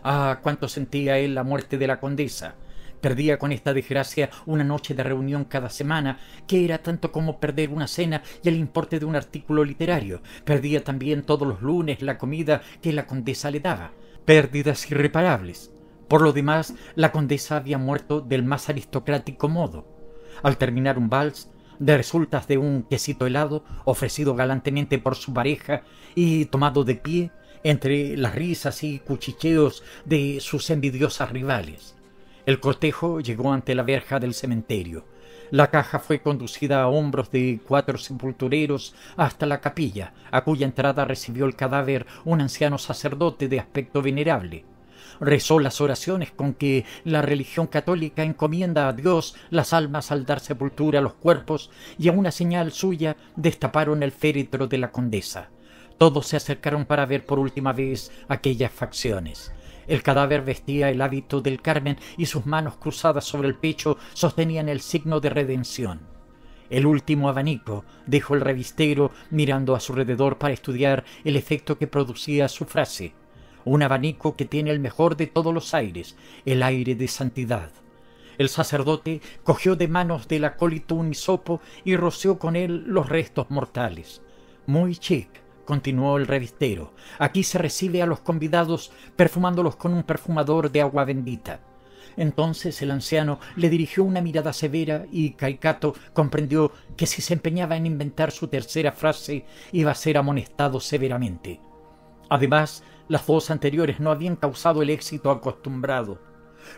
Ah, cuánto sentía él la muerte de la condesa. Perdía con esta desgracia una noche de reunión cada semana, que era tanto como perder una cena y el importe de un artículo literario. Perdía también todos los lunes la comida que la condesa le daba. Pérdidas irreparables. Por lo demás, la condesa había muerto del más aristocrático modo. Al terminar un vals, de resultas de un quesito helado, ofrecido galantemente por su pareja y tomado de pie, entre las risas y cuchicheos de sus envidiosas rivales. El cortejo llegó ante la verja del cementerio. La caja fue conducida a hombros de 4 sepultureros hasta la capilla, a cuya entrada recibió el cadáver un anciano sacerdote de aspecto venerable. Rezó las oraciones con que la religión católica encomienda a Dios las almas al dar sepultura a los cuerpos, y a una señal suya destaparon el féretro de la condesa. Todos se acercaron para ver por última vez aquellas facciones. El cadáver vestía el hábito del Carmen y sus manos cruzadas sobre el pecho sostenían el signo de redención. «El último abanico», dijo el revistero mirando a su alrededor para estudiar el efecto que producía su frase. «Un abanico que tiene el mejor de todos los aires, el aire de santidad». El sacerdote cogió de manos del acólito un hisopo y roció con él los restos mortales. «Muy chic», continuó el revistero. «Aquí se recibe a los convidados perfumándolos con un perfumador de agua bendita». Entonces el anciano le dirigió una mirada severa y Caricato comprendió que si se empeñaba en inventar su tercera frase iba a ser amonestado severamente. Además, las dos anteriores no habían causado el éxito acostumbrado.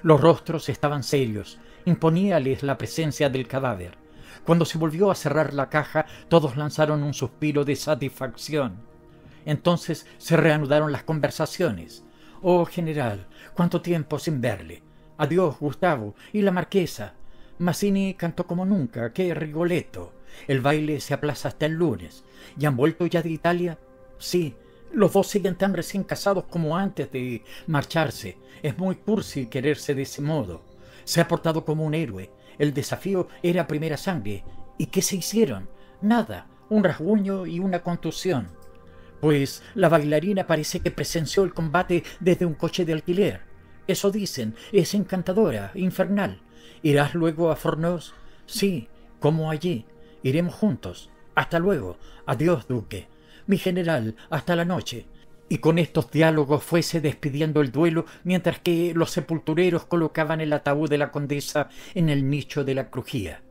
Los rostros estaban serios, imponíales la presencia del cadáver. Cuando se volvió a cerrar la caja, todos lanzaron un suspiro de satisfacción. Entonces se reanudaron las conversaciones. «Oh, general, cuánto tiempo sin verle. Adiós, Gustavo. ¿Y la marquesa? Mazzini cantó como nunca. ¡Qué Rigoletto! El baile se aplaza hasta el lunes. ¿Y han vuelto ya de Italia?» «Sí. Los dos siguen tan recién casados como antes de marcharse. Es muy cursi quererse de ese modo. Se ha portado como un héroe. El desafío era primera sangre. ¿Y qué se hicieron? Nada. Un rasguño y una contusión. Pues la bailarina parece que presenció el combate desde un coche de alquiler. Eso dicen. Es encantadora, infernal. ¿Irás luego a Fornos?» «Sí, como allí. Iremos juntos. Hasta luego. Adiós, duque. Mi general, hasta la noche». Y con estos diálogos fuese despidiendo el duelo mientras que los sepultureros colocaban el ataúd de la condesa en el nicho de la crujía.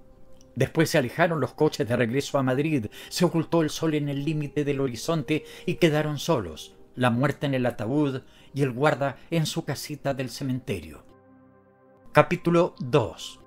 Después se alejaron los coches de regreso a Madrid, se ocultó el sol en el límite del horizonte y quedaron solos, la muerte en el ataúd y el guarda en su casita del cementerio. Capítulo 2.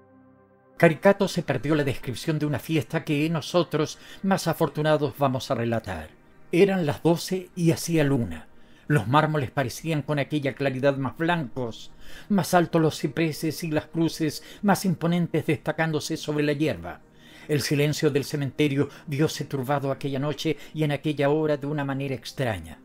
Caricato se perdió la descripción de una fiesta que nosotros, más afortunados, vamos a relatar. Eran las 12 y hacía luna. Los mármoles parecían con aquella claridad más blancos, más altos los cipreses y las cruces más imponentes destacándose sobre la hierba. El silencio del cementerio vióse turbado aquella noche y en aquella hora de una manera extraña.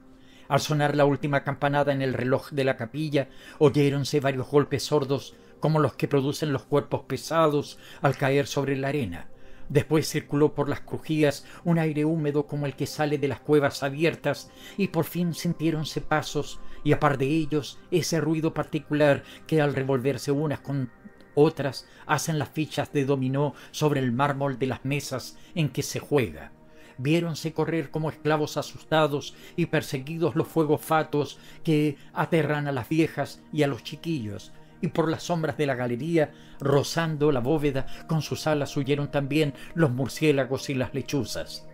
Al sonar la última campanada en el reloj de la capilla, oyéronse varios golpes sordos como los que producen los cuerpos pesados al caer sobre la arena. Después circuló por las crujías un aire húmedo como el que sale de las cuevas abiertas, y por fin sintiéronse pasos, y a par de ellos ese ruido particular que al revolverse unas con otras hacen las fichas de dominó sobre el mármol de las mesas en que se juega. Viéronse correr como esclavos asustados y perseguidos los fuegos fatuos que aterran a las viejas y a los chiquillos, y por las sombras de la galería, rozando la bóveda, con sus alas huyeron también los murciélagos y las lechuzas.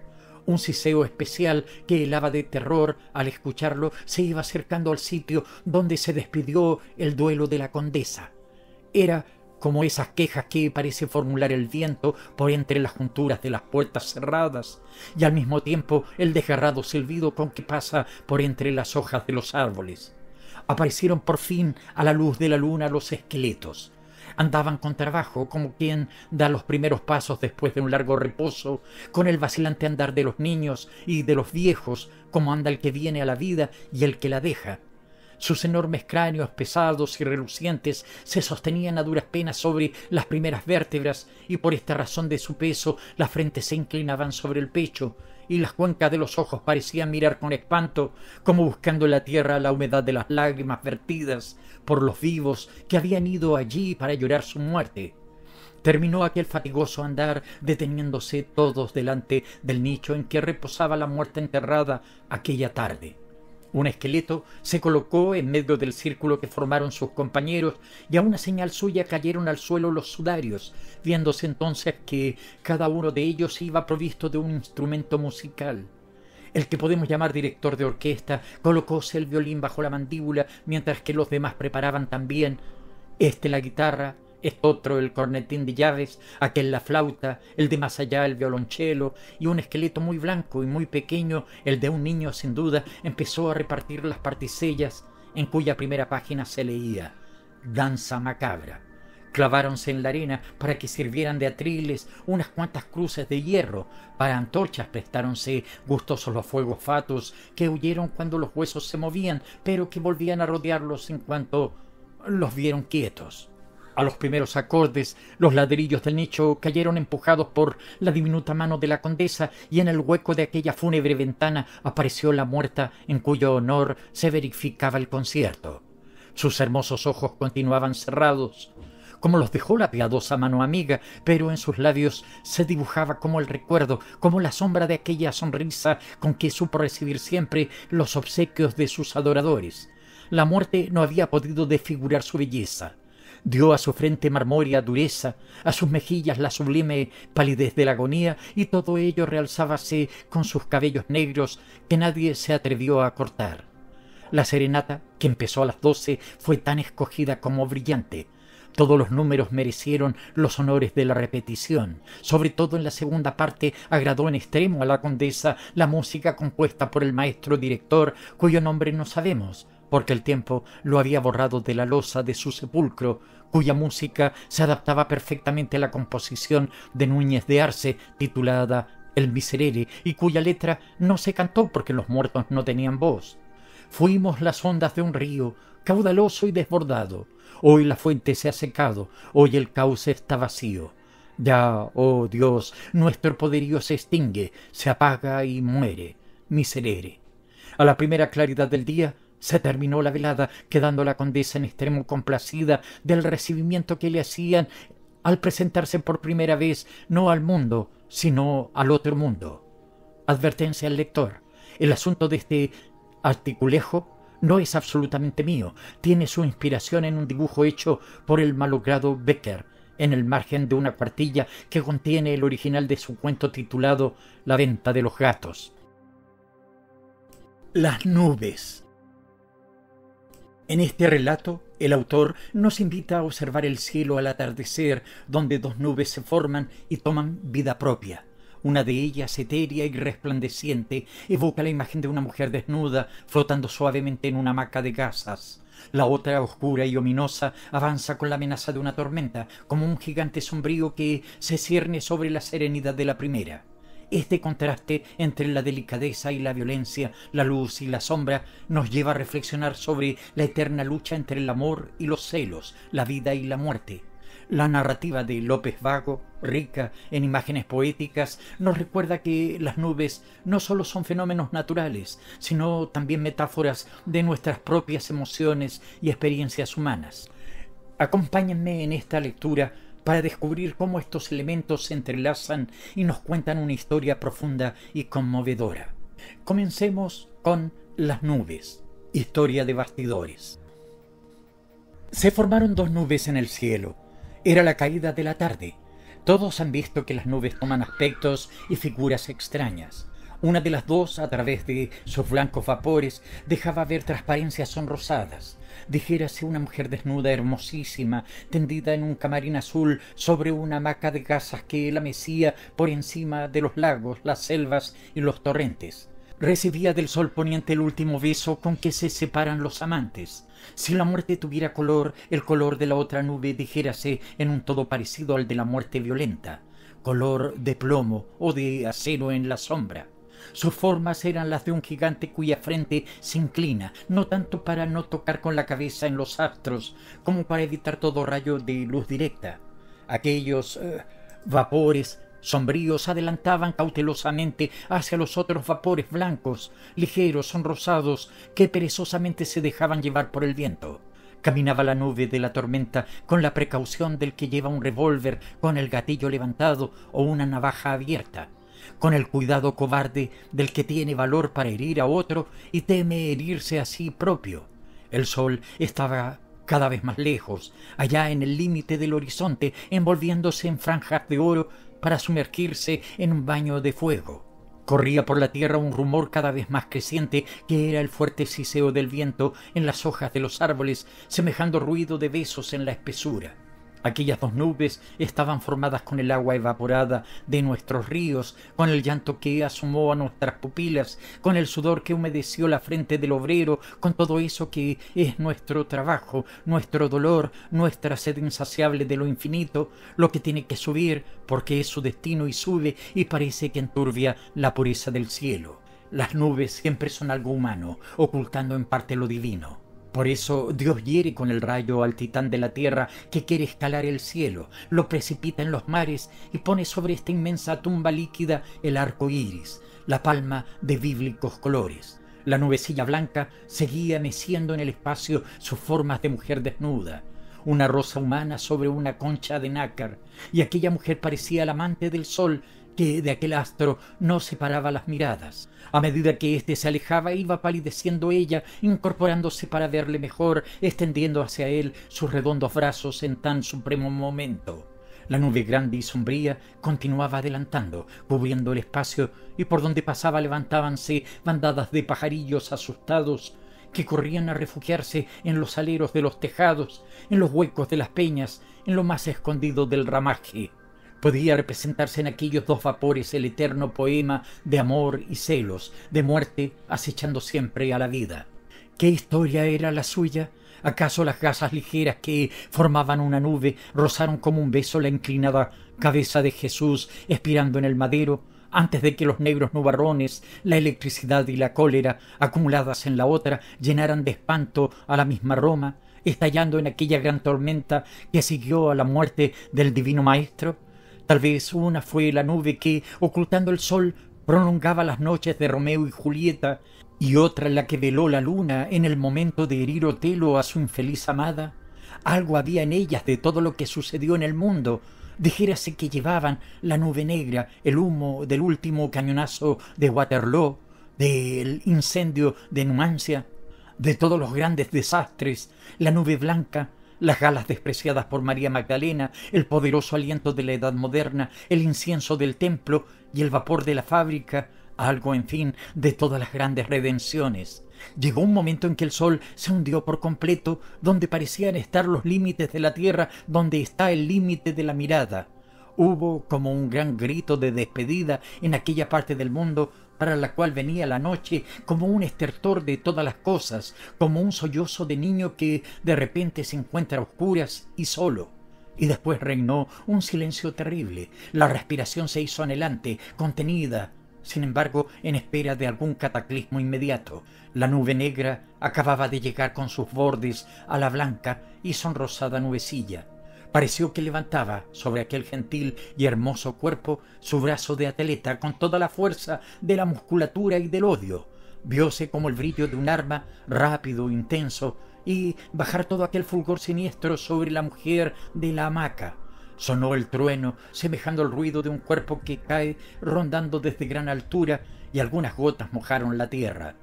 Un siseo especial que helaba de terror al escucharlo se iba acercando al sitio donde se despidió el duelo de la condesa. Era como esas quejas que parece formular el viento por entre las junturas de las puertas cerradas, y al mismo tiempo el desgarrado silbido con que pasa por entre las hojas de los árboles. Aparecieron por fin a la luz de la luna los esqueletos. Andaban con trabajo, como quien da los primeros pasos después de un largo reposo, con el vacilante andar de los niños y de los viejos, como anda el que viene a la vida y el que la deja. Sus enormes cráneos pesados y relucientes se sostenían a duras penas sobre las primeras vértebras, y por esta razón de su peso las frentes se inclinaban sobre el pecho, y las cuencas de los ojos parecían mirar con espanto, como buscando en la tierra la humedad de las lágrimas vertidas por los vivos que habían ido allí para llorar su muerte. Terminó aquel fatigoso andar deteniéndose todos delante del nicho en que reposaba la muerta enterrada aquella tarde. Un esqueleto se colocó en medio del círculo que formaron sus compañeros, y a una señal suya cayeron al suelo los sudarios, viéndose entonces que cada uno de ellos iba provisto de un instrumento musical. El que podemos llamar director de orquesta colocóse el violín bajo la mandíbula, mientras que los demás preparaban también, la guitarra, otro el cornetín de llaves, aquel la flauta, el de más allá el violonchelo, y un esqueleto muy blanco y muy pequeño, el de un niño sin duda, empezó a repartir las partisellas, en cuya primera página se leía «Danza macabra». Claváronse en la arena para que sirvieran de atriles unas cuantas cruces de hierro. Para antorchas prestáronse gustosos los fuegos fatuos, que huyeron cuando los huesos se movían, pero que volvían a rodearlos en cuanto los vieron quietos. A los primeros acordes, los ladrillos del nicho cayeron empujados por la diminuta mano de la condesa, y en el hueco de aquella fúnebre ventana apareció la muerta en cuyo honor se verificaba el concierto. Sus hermosos ojos continuaban cerrados, como los dejó la piadosa mano amiga, pero en sus labios se dibujaba como el recuerdo, como la sombra de aquella sonrisa con que supo recibir siempre los obsequios de sus adoradores. La muerte no había podido desfigurar su belleza. Dio a su frente marmórea dureza, a sus mejillas la sublime palidez de la agonía, y todo ello realzábase con sus cabellos negros que nadie se atrevió a cortar. La serenata, que empezó a las 12, fue tan escogida como brillante. Todos los números merecieron los honores de la repetición. Sobre todo en la segunda parte agradó en extremo a la condesa la música compuesta por el maestro director, cuyo nombre no sabemos, porque el tiempo lo había borrado de la losa de su sepulcro, cuya música se adaptaba perfectamente a la composición de Núñez de Arce, titulada El Miserere, y cuya letra no se cantó porque los muertos no tenían voz. Fuimos las ondas de un río, caudaloso y desbordado. Hoy la fuente se ha secado, hoy el cauce está vacío. Ya, oh Dios, nuestro poderío se extingue, se apaga y muere. Miserere. A la primera claridad del día se terminó la velada, quedando la condesa en extremo complacida del recibimiento que le hacían al presentarse por primera vez no al mundo, sino al otro mundo. Advertencia al lector: el asunto de este articulejo no es absolutamente mío, tiene su inspiración en un dibujo hecho por el malogrado Becker, en el margen de una cuartilla que contiene el original de su cuento titulado La venta de los gatos. Las nubes. En este relato, el autor nos invita a observar el cielo al atardecer, donde dos nubes se forman y toman vida propia. Una de ellas, etérea y resplandeciente, evoca la imagen de una mujer desnuda flotando suavemente en una hamaca de gasas. La otra, oscura y ominosa, avanza con la amenaza de una tormenta, como un gigante sombrío que se cierne sobre la serenidad de la primera. Este contraste entre la delicadeza y la violencia, la luz y la sombra, nos lleva a reflexionar sobre la eterna lucha entre el amor y los celos, la vida y la muerte. La narrativa de López Vago, rica en imágenes poéticas, nos recuerda que las nubes no solo son fenómenos naturales, sino también metáforas de nuestras propias emociones y experiencias humanas. Acompáñenme en esta lectura para descubrir cómo estos elementos se entrelazan y nos cuentan una historia profunda y conmovedora. Comencemos con las nubes. Historia de bastidores. Se formaron dos nubes en el cielo. Era la caída de la tarde. Todos han visto que las nubes toman aspectos y figuras extrañas. Una de las dos, a través de sus blancos vapores, dejaba ver transparencias sonrosadas. Dijérase una mujer desnuda, hermosísima, tendida en un camarín azul sobre una hamaca de gasas que la mecía por encima de los lagos, las selvas y los torrentes. Recibía del sol poniente el último beso con que se separan los amantes. Si la muerte tuviera color, el color de la otra nube dijérase en un todo parecido al de la muerte violenta, color de plomo o de acero en la sombra. Sus formas eran las de un gigante cuya frente se inclina, no tanto para no tocar con la cabeza en los astros, como para evitar todo rayo de luz directa. Aquellos vapores sombríos adelantaban cautelosamente hacia los otros vapores blancos, ligeros, sonrosados, que perezosamente se dejaban llevar por el viento. Caminaba la nube de la tormenta con la precaución del que lleva un revólver con el gatillo levantado o una navaja abierta, con el cuidado cobarde del que tiene valor para herir a otro y teme herirse a sí propio. El sol estaba cada vez más lejos, allá en el límite del horizonte, envolviéndose en franjas de oro para sumergirse en un baño de fuego. Corría por la tierra un rumor cada vez más creciente, que era el fuerte siseo del viento en las hojas de los árboles, semejando ruido de besos en la espesura. Aquellas dos nubes estaban formadas con el agua evaporada de nuestros ríos, con el llanto que asomó a nuestras pupilas, con el sudor que humedeció la frente del obrero, con todo eso que es nuestro trabajo, nuestro dolor, nuestra sed insaciable de lo infinito, lo que tiene que subir porque es su destino y sube y parece que enturbia la pureza del cielo. Las nubes siempre son algo humano, ocultando en parte lo divino. Por eso Dios hiere con el rayo al titán de la tierra que quiere escalar el cielo, lo precipita en los mares y pone sobre esta inmensa tumba líquida el arco iris, la palma de bíblicos colores. La nubecilla blanca seguía meciendo en el espacio sus formas de mujer desnuda, una rosa humana sobre una concha de nácar, y aquella mujer parecía la amante del sol que de aquel astro no separaba las miradas. A medida que éste se alejaba, iba palideciendo ella, incorporándose para verle mejor, extendiendo hacia él sus redondos brazos en tan supremo momento. La nube grande y sombría continuaba adelantando, cubriendo el espacio, y por donde pasaba levantábanse bandadas de pajarillos asustados que corrían a refugiarse en los aleros de los tejados, en los huecos de las peñas, en lo más escondido del ramaje. Podía representarse en aquellos dos vapores el eterno poema de amor y celos, de muerte acechando siempre a la vida. ¿Qué historia era la suya? ¿Acaso las gasas ligeras que formaban una nube rozaron como un beso la inclinada cabeza de Jesús expirando en el madero, antes de que los negros nubarrones, la electricidad y la cólera, acumuladas en la otra, llenaran de espanto a la misma Roma, estallando en aquella gran tormenta que siguió a la muerte del Divino Maestro? Tal vez una fue la nube que, ocultando el sol, prolongaba las noches de Romeo y Julieta, y otra la que veló la luna en el momento de herir Otelo a su infeliz amada. Algo había en ellas de todo lo que sucedió en el mundo. Dijérase que llevaban la nube negra, el humo del último cañonazo de Waterloo, del incendio de Numancia, de todos los grandes desastres, la nube blanca, las galas despreciadas por María Magdalena, el poderoso aliento de la Edad Moderna, el incienso del templo y el vapor de la fábrica, algo, en fin, de todas las grandes redenciones. Llegó un momento en que el sol se hundió por completo, donde parecían estar los límites de la tierra, donde está el límite de la mirada. Hubo como un gran grito de despedida en aquella parte del mundo para la cual venía la noche, como un estertor de todas las cosas, como un sollozo de niño que de repente se encuentra a oscuras y solo. Y después reinó un silencio terrible. La respiración se hizo anhelante, contenida, sin embargo, en espera de algún cataclismo inmediato. La nube negra acababa de llegar con sus bordes a la blanca y sonrosada nubecilla. Pareció que levantaba sobre aquel gentil y hermoso cuerpo su brazo de atleta con toda la fuerza de la musculatura y del odio. Vióse como el brillo de un arma, rápido, intenso, y bajar todo aquel fulgor siniestro sobre la mujer de la hamaca. Sonó el trueno, semejando el ruido de un cuerpo que cae rondando desde gran altura, y algunas gotas mojaron la tierra.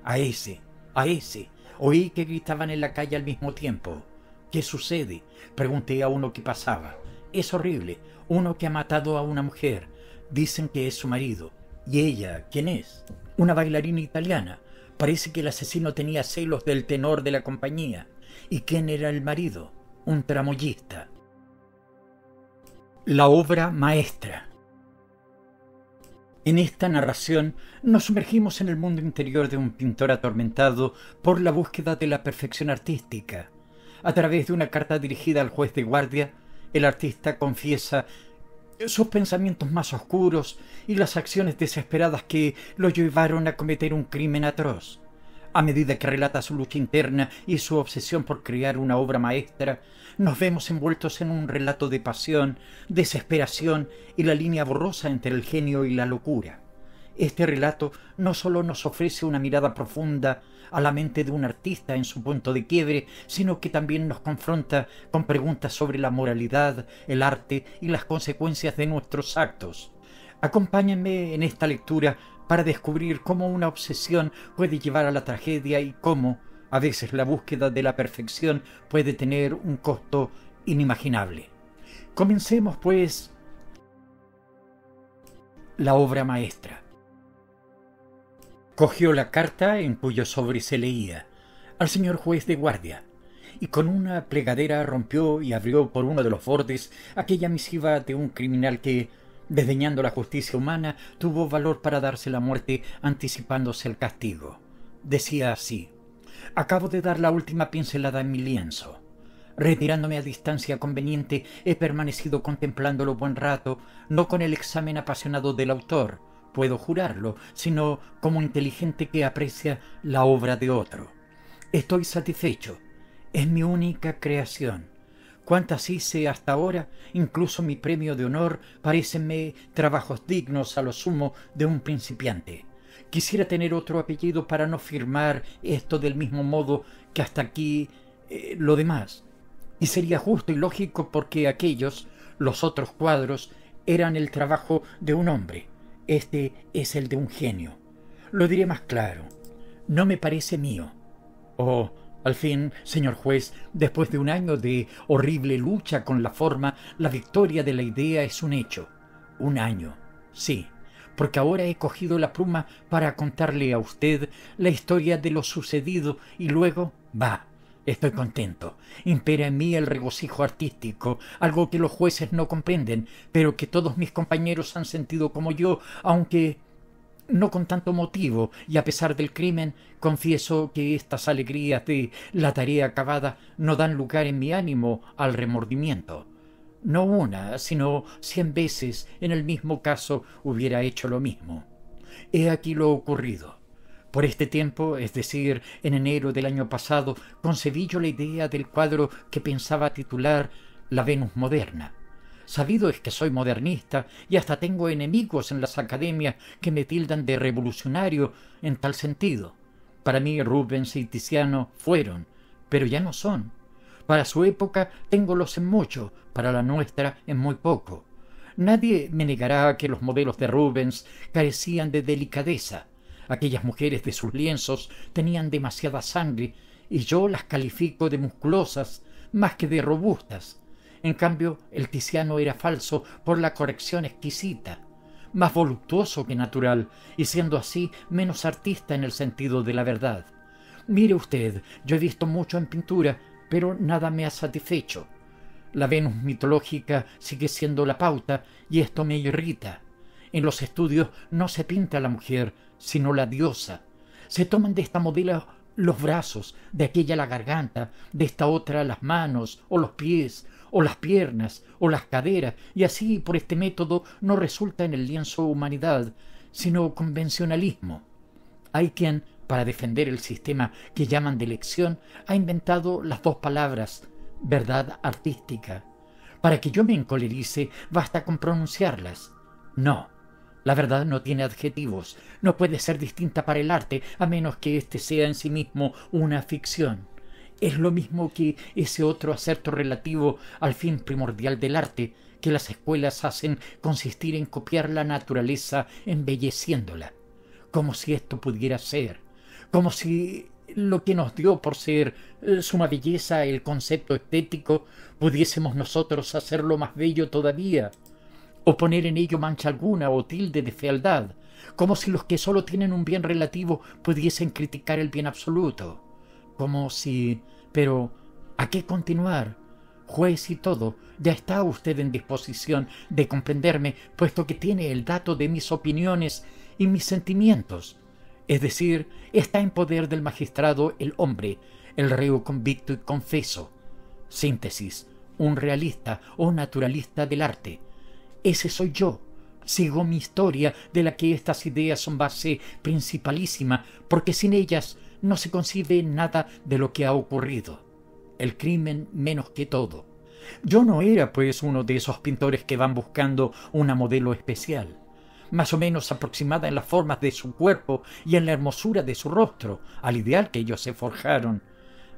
¡A ese! ¡A ese! Oí que gritaban en la calle al mismo tiempo. ¿Qué sucede? Pregunté a uno que pasaba. Es horrible. Uno que ha matado a una mujer. Dicen que es su marido. ¿Y ella quién es? Una bailarina italiana. Parece que el asesino tenía celos del tenor de la compañía. ¿Y quién era el marido? Un tramoyista. La obra maestra. En esta narración nos sumergimos en el mundo interior de un pintor atormentado por la búsqueda de la perfección artística. A través de una carta dirigida al juez de guardia, el artista confiesa sus pensamientos más oscuros y las acciones desesperadas que lo llevaron a cometer un crimen atroz. A medida que relata su lucha interna y su obsesión por crear una obra maestra, nos vemos envueltos en un relato de pasión, desesperación y la línea borrosa entre el genio y la locura. Este relato no solo nos ofrece una mirada profunda a la mente de un artista en su punto de quiebre, sino que también nos confronta con preguntas sobre la moralidad, el arte y las consecuencias de nuestros actos. Acompáñenme en esta lectura para descubrir cómo una obsesión puede llevar a la tragedia y cómo, a veces, la búsqueda de la perfección puede tener un costo inimaginable. Comencemos, pues, la obra maestra. Cogió la carta en cuyo sobre se leía: al señor juez de guardia, y con una plegadera rompió y abrió por uno de los bordes aquella misiva de un criminal que, desdeñando la justicia humana, tuvo valor para darse la muerte anticipándose el castigo. Decía así: acabo de dar la última pincelada en mi lienzo. Retirándome a distancia conveniente, he permanecido contemplándolo buen rato, no con el examen apasionado del autor, puedo jurarlo, sino como inteligente que aprecia la obra de otro. Estoy satisfecho. Es mi única creación. Cuantas hice hasta ahora, incluso mi premio de honor, parécenme trabajos dignos a lo sumo de un principiante. Quisiera tener otro apellido para no firmar esto del mismo modo que hasta aquí lo demás. Y sería justo y lógico porque aquellos, los otros cuadros, eran el trabajo de un hombre. Este es el de un genio. Lo diré más claro. No me parece mío. Oh, al fin, señor juez, después de un año de horrible lucha con la forma, la victoria de la idea es un hecho. Un año, sí, porque ahora he cogido la pluma para contarle a usted la historia de lo sucedido y luego, estoy contento. Impera en mí el regocijo artístico, algo que los jueces no comprenden, pero que todos mis compañeros han sentido como yo, aunque no con tanto motivo, y a pesar del crimen, confieso que estas alegrías de la tarea acabada no dan lugar en mi ánimo al remordimiento. No una, sino 100 veces en el mismo caso hubiera hecho lo mismo. He aquí lo ocurrido. Por este tiempo, es decir, en enero del año pasado, concebí yo la idea del cuadro que pensaba titular La Venus moderna. Sabido es que soy modernista y hasta tengo enemigos en las academias que me tildan de revolucionario en tal sentido. Para mí Rubens y Tiziano fueron, pero ya no son. Para su época téngolos en mucho, para la nuestra en muy poco. Nadie me negará que los modelos de Rubens carecían de delicadeza. Aquellas mujeres de sus lienzos tenían demasiada sangre y yo las califico de musculosas más que de robustas. En cambio, el Tiziano era falso por la corrección exquisita, más voluptuoso que natural, y siendo así menos artista en el sentido de la verdad. Mire usted, yo he visto mucho en pintura, pero nada me ha satisfecho. La Venus mitológica sigue siendo la pauta, y esto me irrita. En los estudios no se pinta a la mujer, sino la diosa. Se toman de esta modelo los brazos, de aquella la garganta, de esta otra las manos, o los pies, o las piernas, o las caderas, y así por este método no resulta en el lienzo humanidad, sino convencionalismo. Hay quien, para defender el sistema que llaman de elección, ha inventado las dos palabras, verdad artística. Para que yo me encolerice, basta con pronunciarlas. No, la verdad no tiene adjetivos, no puede ser distinta para el arte, a menos que éste sea en sí mismo una ficción. Es lo mismo que ese otro acerto relativo al fin primordial del arte, que las escuelas hacen consistir en copiar la naturaleza embelleciéndola, como si esto pudiera ser, como si lo que nos dio por ser suma belleza el concepto estético, pudiésemos nosotros hacerlo más bello todavía, o poner en ello mancha alguna o tilde de fealdad, como si los que sólo tienen un bien relativo pudiesen criticar el bien absoluto, como si... Pero, ¿a qué continuar? Juez y todo, ya está usted en disposición de comprenderme, puesto que tiene el dato de mis opiniones y mis sentimientos. Es decir, está en poder del magistrado el hombre, el reo convicto y confeso. Síntesis, un realista o naturalista del arte. Ese soy yo. Sigo mi historia, de la que estas ideas son base principalísima, porque sin ellas no se concibe nada de lo que ha ocurrido. El crimen menos que todo. Yo no era, pues, uno de esos pintores que van buscando una modelo especial, más o menos aproximada en las formas de su cuerpo y en la hermosura de su rostro, al ideal que ellos se forjaron.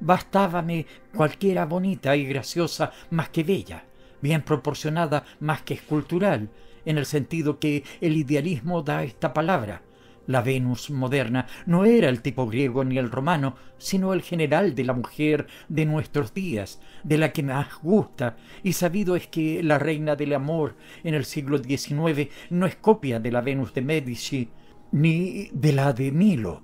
Bastábame cualquiera bonita y graciosa más que bella, bien proporcionada más que escultural, en el sentido que el idealismo da esta palabra. La Venus moderna no era el tipo griego ni el romano, sino el general de la mujer de nuestros días, de la que más gusta, y sabido es que la reina del amor en el siglo XIX no es copia de la Venus de Medici, ni de la de Milo.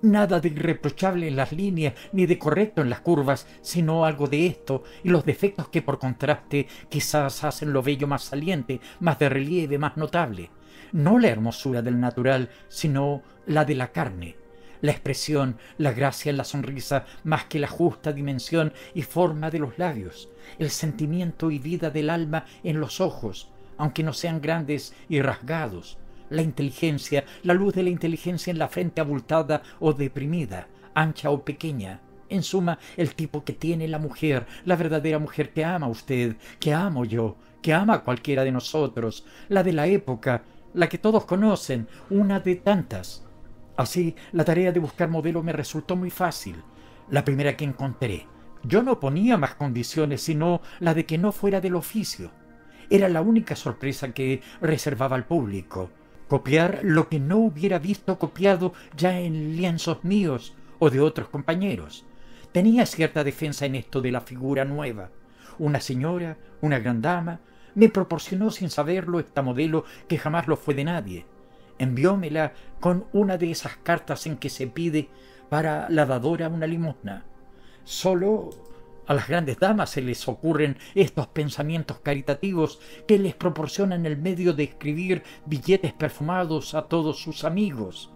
Nada de irreprochable en las líneas, ni de correcto en las curvas, sino algo de esto, y los defectos que por contraste quizás hacen lo bello más saliente, más de relieve, más notable. No la hermosura del natural, sino la de la carne, la expresión, la gracia en la sonrisa, más que la justa dimensión y forma de los labios, el sentimiento y vida del alma en los ojos, aunque no sean grandes y rasgados, la inteligencia, la luz de la inteligencia en la frente abultada o deprimida, ancha o pequeña. En suma, el tipo que tiene la mujer, la verdadera mujer que ama usted, que amo yo, que ama a cualquiera de nosotros, la de la época, la que todos conocen, una de tantas. Así, la tarea de buscar modelo me resultó muy fácil, la primera que encontré. Yo no ponía más condiciones, sino la de que no fuera del oficio. Era la única sorpresa que reservaba al público. Copiar lo que no hubiera visto copiado ya en lienzos míos o de otros compañeros. Tenía cierta defensa en esto de la figura nueva. Una señora, una gran dama, me proporcionó sin saberlo esta modelo que jamás lo fue de nadie. Enviómela con una de esas cartas en que se pide para la dadora una limosna. Solo a las grandes damas se les ocurren estos pensamientos caritativos que les proporcionan el medio de escribir billetes perfumados a todos sus amigos.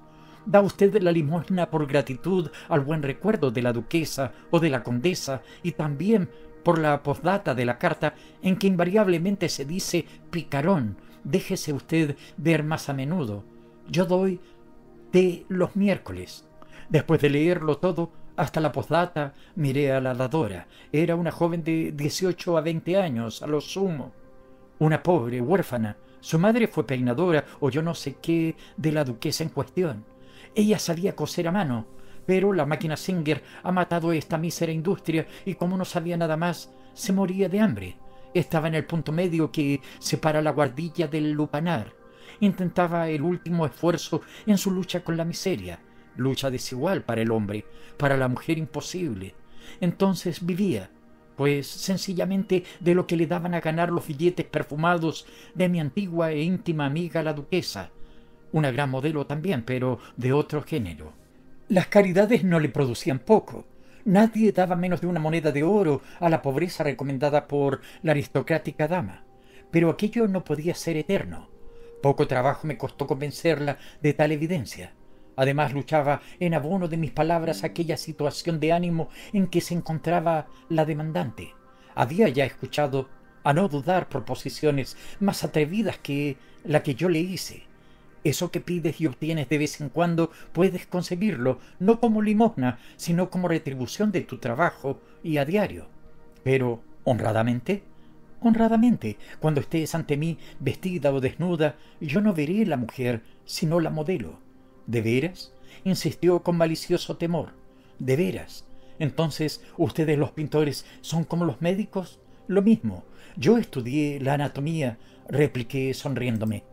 Da usted la limosna por gratitud al buen recuerdo de la duquesa o de la condesa, y también por la postdata de la carta, en que invariablemente se dice picarón, déjese usted ver más a menudo. Yo doy de los miércoles. Después de leerlo todo, hasta la postdata, miré a la dadora. Era una joven de 18 a 20 años, a lo sumo. Una pobre, huérfana. Su madre fue peinadora, o yo no sé qué, de la duquesa en cuestión. Ella sabía coser a mano, pero la máquina Singer ha matado esta mísera industria y como no sabía nada más, se moría de hambre. Estaba en el punto medio que separa la guardilla del lupanar. Intentaba el último esfuerzo en su lucha con la miseria. Lucha desigual para el hombre, para la mujer imposible. Entonces vivía, pues sencillamente de lo que le daban a ganar los billetes perfumados de mi antigua e íntima amiga la duquesa. Una gran modelo también, pero de otro género. Las caridades no le producían poco. Nadie daba menos de una moneda de oro a la pobreza recomendada por la aristocrática dama. Pero aquello no podía ser eterno. Poco trabajo me costó convencerla de tal evidencia. Además luchaba en abono de mis palabras aquella situación de ánimo en que se encontraba la demandante. Había ya escuchado, a no dudar, proposiciones más atrevidas que la que yo le hice. Eso que pides y obtienes de vez en cuando puedes conseguirlo, no como limosna, sino como retribución de tu trabajo y a diario. Pero, honradamente, Honradamente, cuando estés ante mí vestida o desnuda, yo no veré la mujer, sino la modelo. ¿De veras? Insistió con malicioso temor. ¿De veras? Entonces, ¿ustedes los pintores son como los médicos? Lo mismo. Yo estudié la anatomía, repliqué sonriéndome.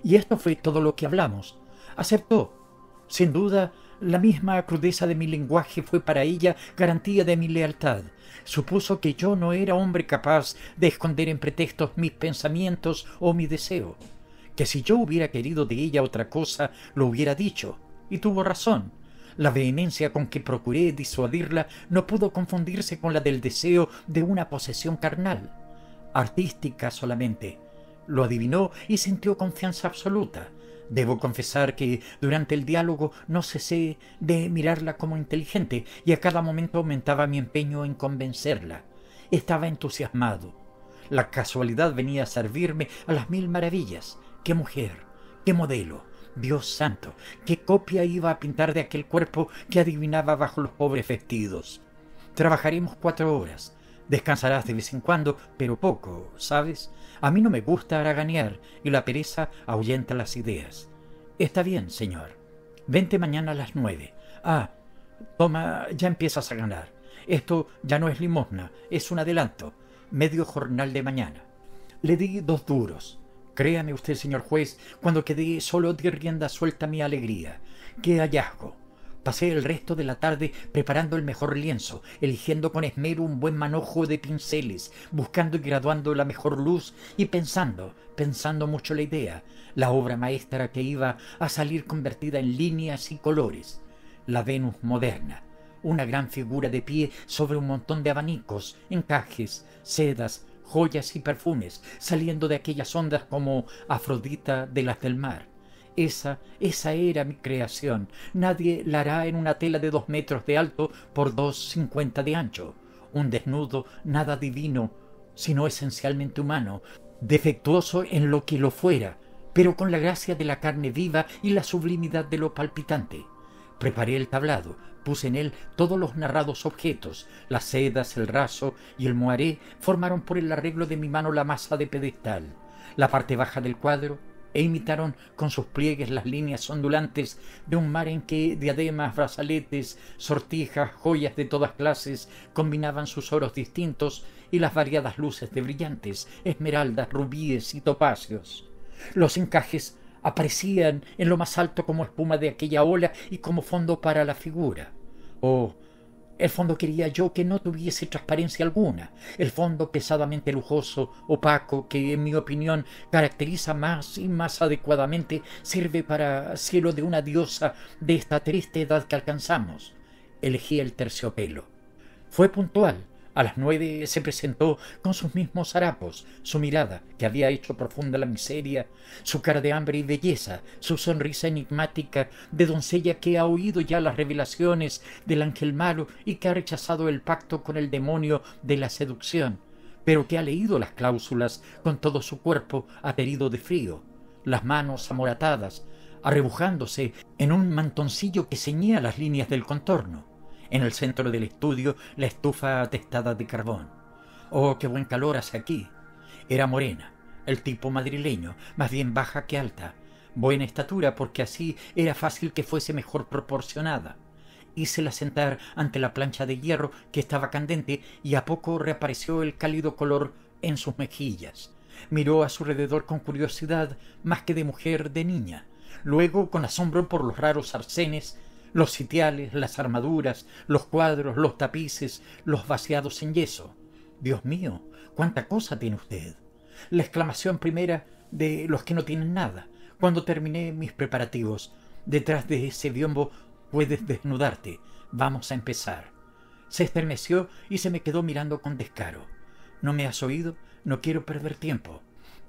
Y esto fue todo lo que hablamos. Aceptó. Sin duda, la misma crudeza de mi lenguaje fue para ella garantía de mi lealtad. Supuso que yo no era hombre capaz de esconder en pretextos mis pensamientos o mi deseo, que si yo hubiera querido de ella otra cosa, lo hubiera dicho, y tuvo razón. La vehemencia con que procuré disuadirla no pudo confundirse con la del deseo de una posesión carnal, artística solamente. Lo adivinó y sintió confianza absoluta. Debo confesar que durante el diálogo no cesé de mirarla como inteligente y a cada momento aumentaba mi empeño en convencerla. Estaba entusiasmado. La casualidad venía a servirme a las mil maravillas. ¡Qué mujer! ¡Qué modelo! Dios santo, qué copia iba a pintar de aquel cuerpo que adivinaba bajo los pobres vestidos. Trabajaremos 4 horas. Descansarás de vez en cuando, pero poco, ¿sabes? A mí no me gusta haraganear y la pereza ahuyenta las ideas. Está bien, señor. Vente mañana a las 9. Ah, toma, ya empiezas a ganar. Esto ya no es limosna, es un adelanto. Medio jornal de mañana. Le di 2 duros. Créame usted, señor juez, cuando quedé solo di rienda suelta a mi alegría. ¡Qué hallazgo! Pasé el resto de la tarde preparando el mejor lienzo, eligiendo con esmero un buen manojo de pinceles, buscando y graduando la mejor luz y pensando mucho la idea, la obra maestra que iba a salir convertida en líneas y colores. La Venus moderna, una gran figura de pie sobre un montón de abanicos, encajes, sedas, joyas y perfumes, saliendo de aquellas ondas como Afrodita de las del mar. Esa era mi creación. Nadie la hará en una tela de 2 metros de alto por 2,50 de ancho. Un desnudo nada divino, sino esencialmente humano, defectuoso en lo que lo fuera, pero con la gracia de la carne viva y la sublimidad de lo palpitante. Preparé el tablado, puse en él todos los narrados objetos, las sedas, el raso y el moaré formaron por el arreglo de mi mano la masa de pedestal, la parte baja del cuadro, e imitaron con sus pliegues las líneas ondulantes de un mar en que diademas, brazaletes, sortijas, joyas de todas clases combinaban sus oros distintos y las variadas luces de brillantes, esmeraldas, rubíes y topacios. Los encajes aparecían en lo más alto como espuma de aquella ola y como fondo para la figura. Oh, el fondo quería yo que no tuviese transparencia alguna, el fondo pesadamente lujoso, opaco, que en mi opinión caracteriza más y más adecuadamente, sirve para cielo de una diosa de esta triste edad que alcanzamos. Elegí el terciopelo. Fue puntual. A las 9 se presentó con sus mismos harapos, su mirada, que había hecho profunda la miseria, su cara de hambre y belleza, su sonrisa enigmática de doncella que ha oído ya las revelaciones del ángel malo y que ha rechazado el pacto con el demonio de la seducción, pero que ha leído las cláusulas con todo su cuerpo aterido de frío, las manos amoratadas, arrebujándose en un mantoncillo que ceñía las líneas del contorno. En el centro del estudio la estufa atestada de carbón. ¡Oh, qué buen calor hace aquí! Era morena, el tipo madrileño, más bien baja que alta. Buena estatura, porque así era fácil que fuese mejor proporcionada. Hícela sentar ante la plancha de hierro que estaba candente y a poco reapareció el cálido color en sus mejillas. Miró a su alrededor con curiosidad, más que de mujer, de niña. Luego, con asombro por los raros arcenes, los sitiales, las armaduras, los cuadros, los tapices, los vaciados en yeso. Dios mío, cuánta cosa tiene usted. La exclamación primera de los que no tienen nada. Cuando terminé mis preparativos, detrás de ese biombo puedes desnudarte. Vamos a empezar. Se estremeció y se me quedó mirando con descaro. ¿No me has oído? No quiero perder tiempo.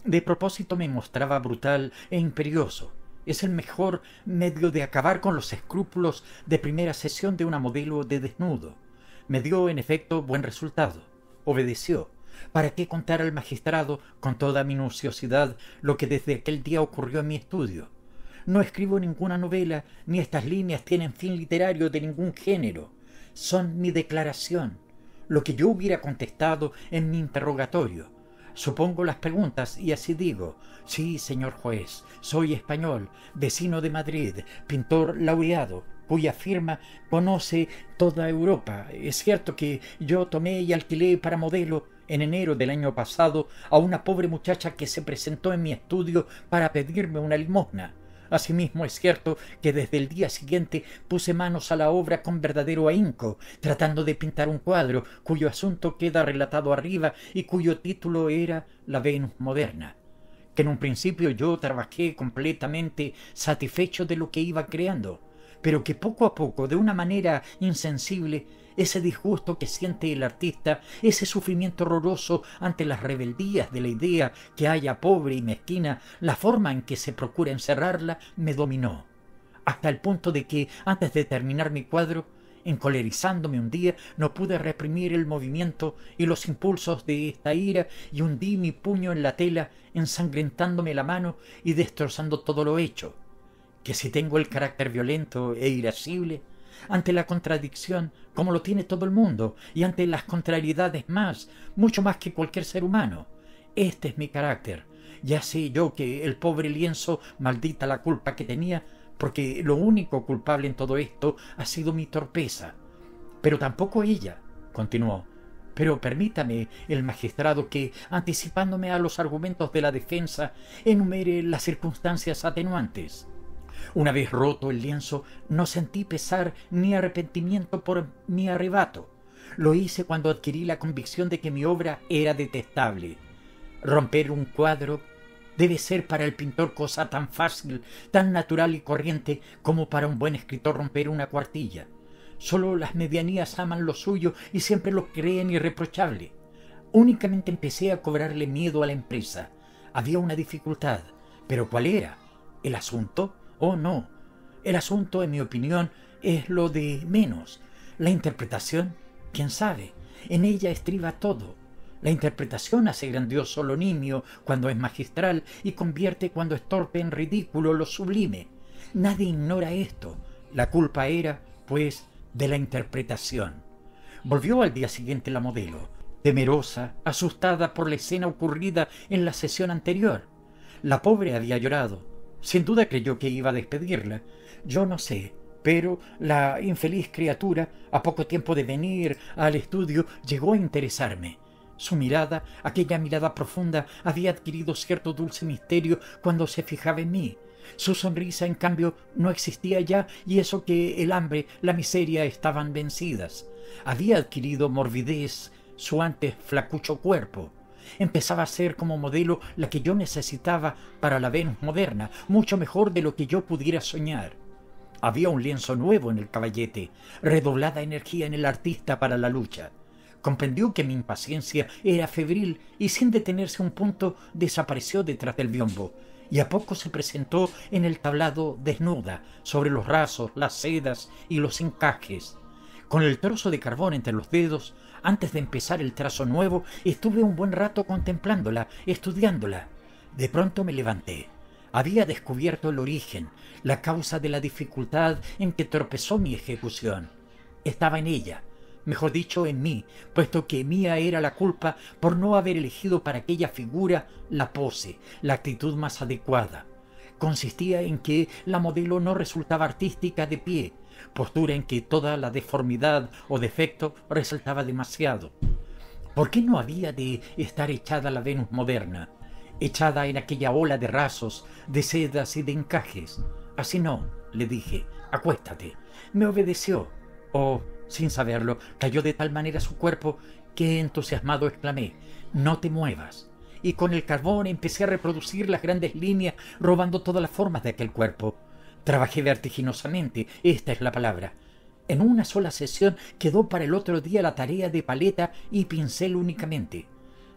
De propósito me mostraba brutal e imperioso. Es el mejor medio de acabar con los escrúpulos de primera sesión de una modelo de desnudo. Me dio, en efecto, buen resultado. Obedeció. ¿Para qué contar al magistrado con toda minuciosidad lo que desde aquel día ocurrió en mi estudio? No escribo ninguna novela, ni estas líneas tienen fin literario de ningún género. Son mi declaración, lo que yo hubiera contestado en mi interrogatorio. Supongo las preguntas y así digo: sí, señor juez, soy español, vecino de Madrid, pintor laureado, cuya firma conoce toda Europa. Es cierto que yo tomé y alquilé para modelo en enero del año pasado a una pobre muchacha que se presentó en mi estudio para pedirme una limosna. Asimismo es cierto que desde el día siguiente puse manos a la obra con verdadero ahínco, tratando de pintar un cuadro cuyo asunto queda relatado arriba y cuyo título era La Venus moderna, que en un principio yo trabajé completamente satisfecho de lo que iba creando, pero que poco a poco, de una manera insensible, ese disgusto que siente el artista, ese sufrimiento horroroso ante las rebeldías de la idea que haya pobre y mezquina, la forma en que se procura encerrarla, me dominó, hasta el punto de que, antes de terminar mi cuadro, encolerizándome un día, no pude reprimir el movimiento y los impulsos de esta ira y hundí mi puño en la tela, ensangrentándome la mano y destrozando todo lo hecho. Que si tengo el carácter violento e irascible, ante la contradicción, como lo tiene todo el mundo, y ante las contrariedades mucho más que cualquier ser humano. Este es mi carácter. Ya sé yo que el pobre lienzo, maldita la culpa que tenía, porque lo único culpable en todo esto ha sido mi torpeza. Pero tampoco ella, continuó. Pero permítame el magistrado que, anticipándome a los argumentos de la defensa, enumere las circunstancias atenuantes. Una vez roto el lienzo, no sentí pesar ni arrepentimiento por mi arrebato. Lo hice cuando adquirí la convicción de que mi obra era detestable. Romper un cuadro debe ser para el pintor cosa tan fácil, tan natural y corriente como para un buen escritor romper una cuartilla. Solo las medianías aman lo suyo y siempre lo creen irreprochable. Únicamente empecé a cobrarle miedo a la empresa. Había una dificultad, pero ¿cuál era? ¿El asunto? Oh, no. El asunto, en mi opinión, es lo de menos. La interpretación, quién sabe, en ella estriba todo. La interpretación hace grandioso lo nimio cuando es magistral y convierte cuando es torpe en ridículo lo sublime. Nadie ignora esto. La culpa era, pues, de la interpretación. Volvió al día siguiente la modelo, temerosa, asustada por la escena ocurrida en la sesión anterior. La pobre había llorado. Sin duda creyó que iba a despedirla. Yo no sé, pero la infeliz criatura, a poco tiempo de venir al estudio, llegó a interesarme. Su mirada, aquella mirada profunda, había adquirido cierto dulce misterio cuando se fijaba en mí. Su sonrisa, en cambio, no existía ya, y eso que el hambre, la miseria estaban vencidas. Había adquirido morbidez su antes flacucho cuerpo. Empezaba a ser como modelo la que yo necesitaba para la Venus moderna, mucho mejor de lo que yo pudiera soñar. Había un lienzo nuevo en el caballete, redoblada energía en el artista para la lucha. Comprendió que mi impaciencia era febril y sin detenerse un punto desapareció detrás del biombo, y a poco se presentó en el tablado desnuda, sobre los rasos, las sedas y los encajes. Con el trozo de carbón entre los dedos, antes de empezar el trazo nuevo, estuve un buen rato contemplándola, estudiándola. De pronto me levanté. Había descubierto el origen, la causa de la dificultad en que tropezó mi ejecución. Estaba en ella, mejor dicho, en mí, puesto que mía era la culpa por no haber elegido para aquella figura la pose, la actitud más adecuada. Consistía en que la modelo no resultaba artística de pie, postura en que toda la deformidad o defecto resaltaba demasiado. ¿Por qué no había de estar echada la Venus moderna? Echada en aquella ola de rasos, de sedas y de encajes. Así no, le dije, acuéstate. Me obedeció. Oh, sin saberlo, cayó de tal manera su cuerpo que entusiasmado exclamé: no te muevas. Y con el carbón empecé a reproducir las grandes líneas, robando todas las formas de aquel cuerpo. Trabajé vertiginosamente, esta es la palabra. En una sola sesión quedó para el otro día la tarea de paleta y pincel únicamente.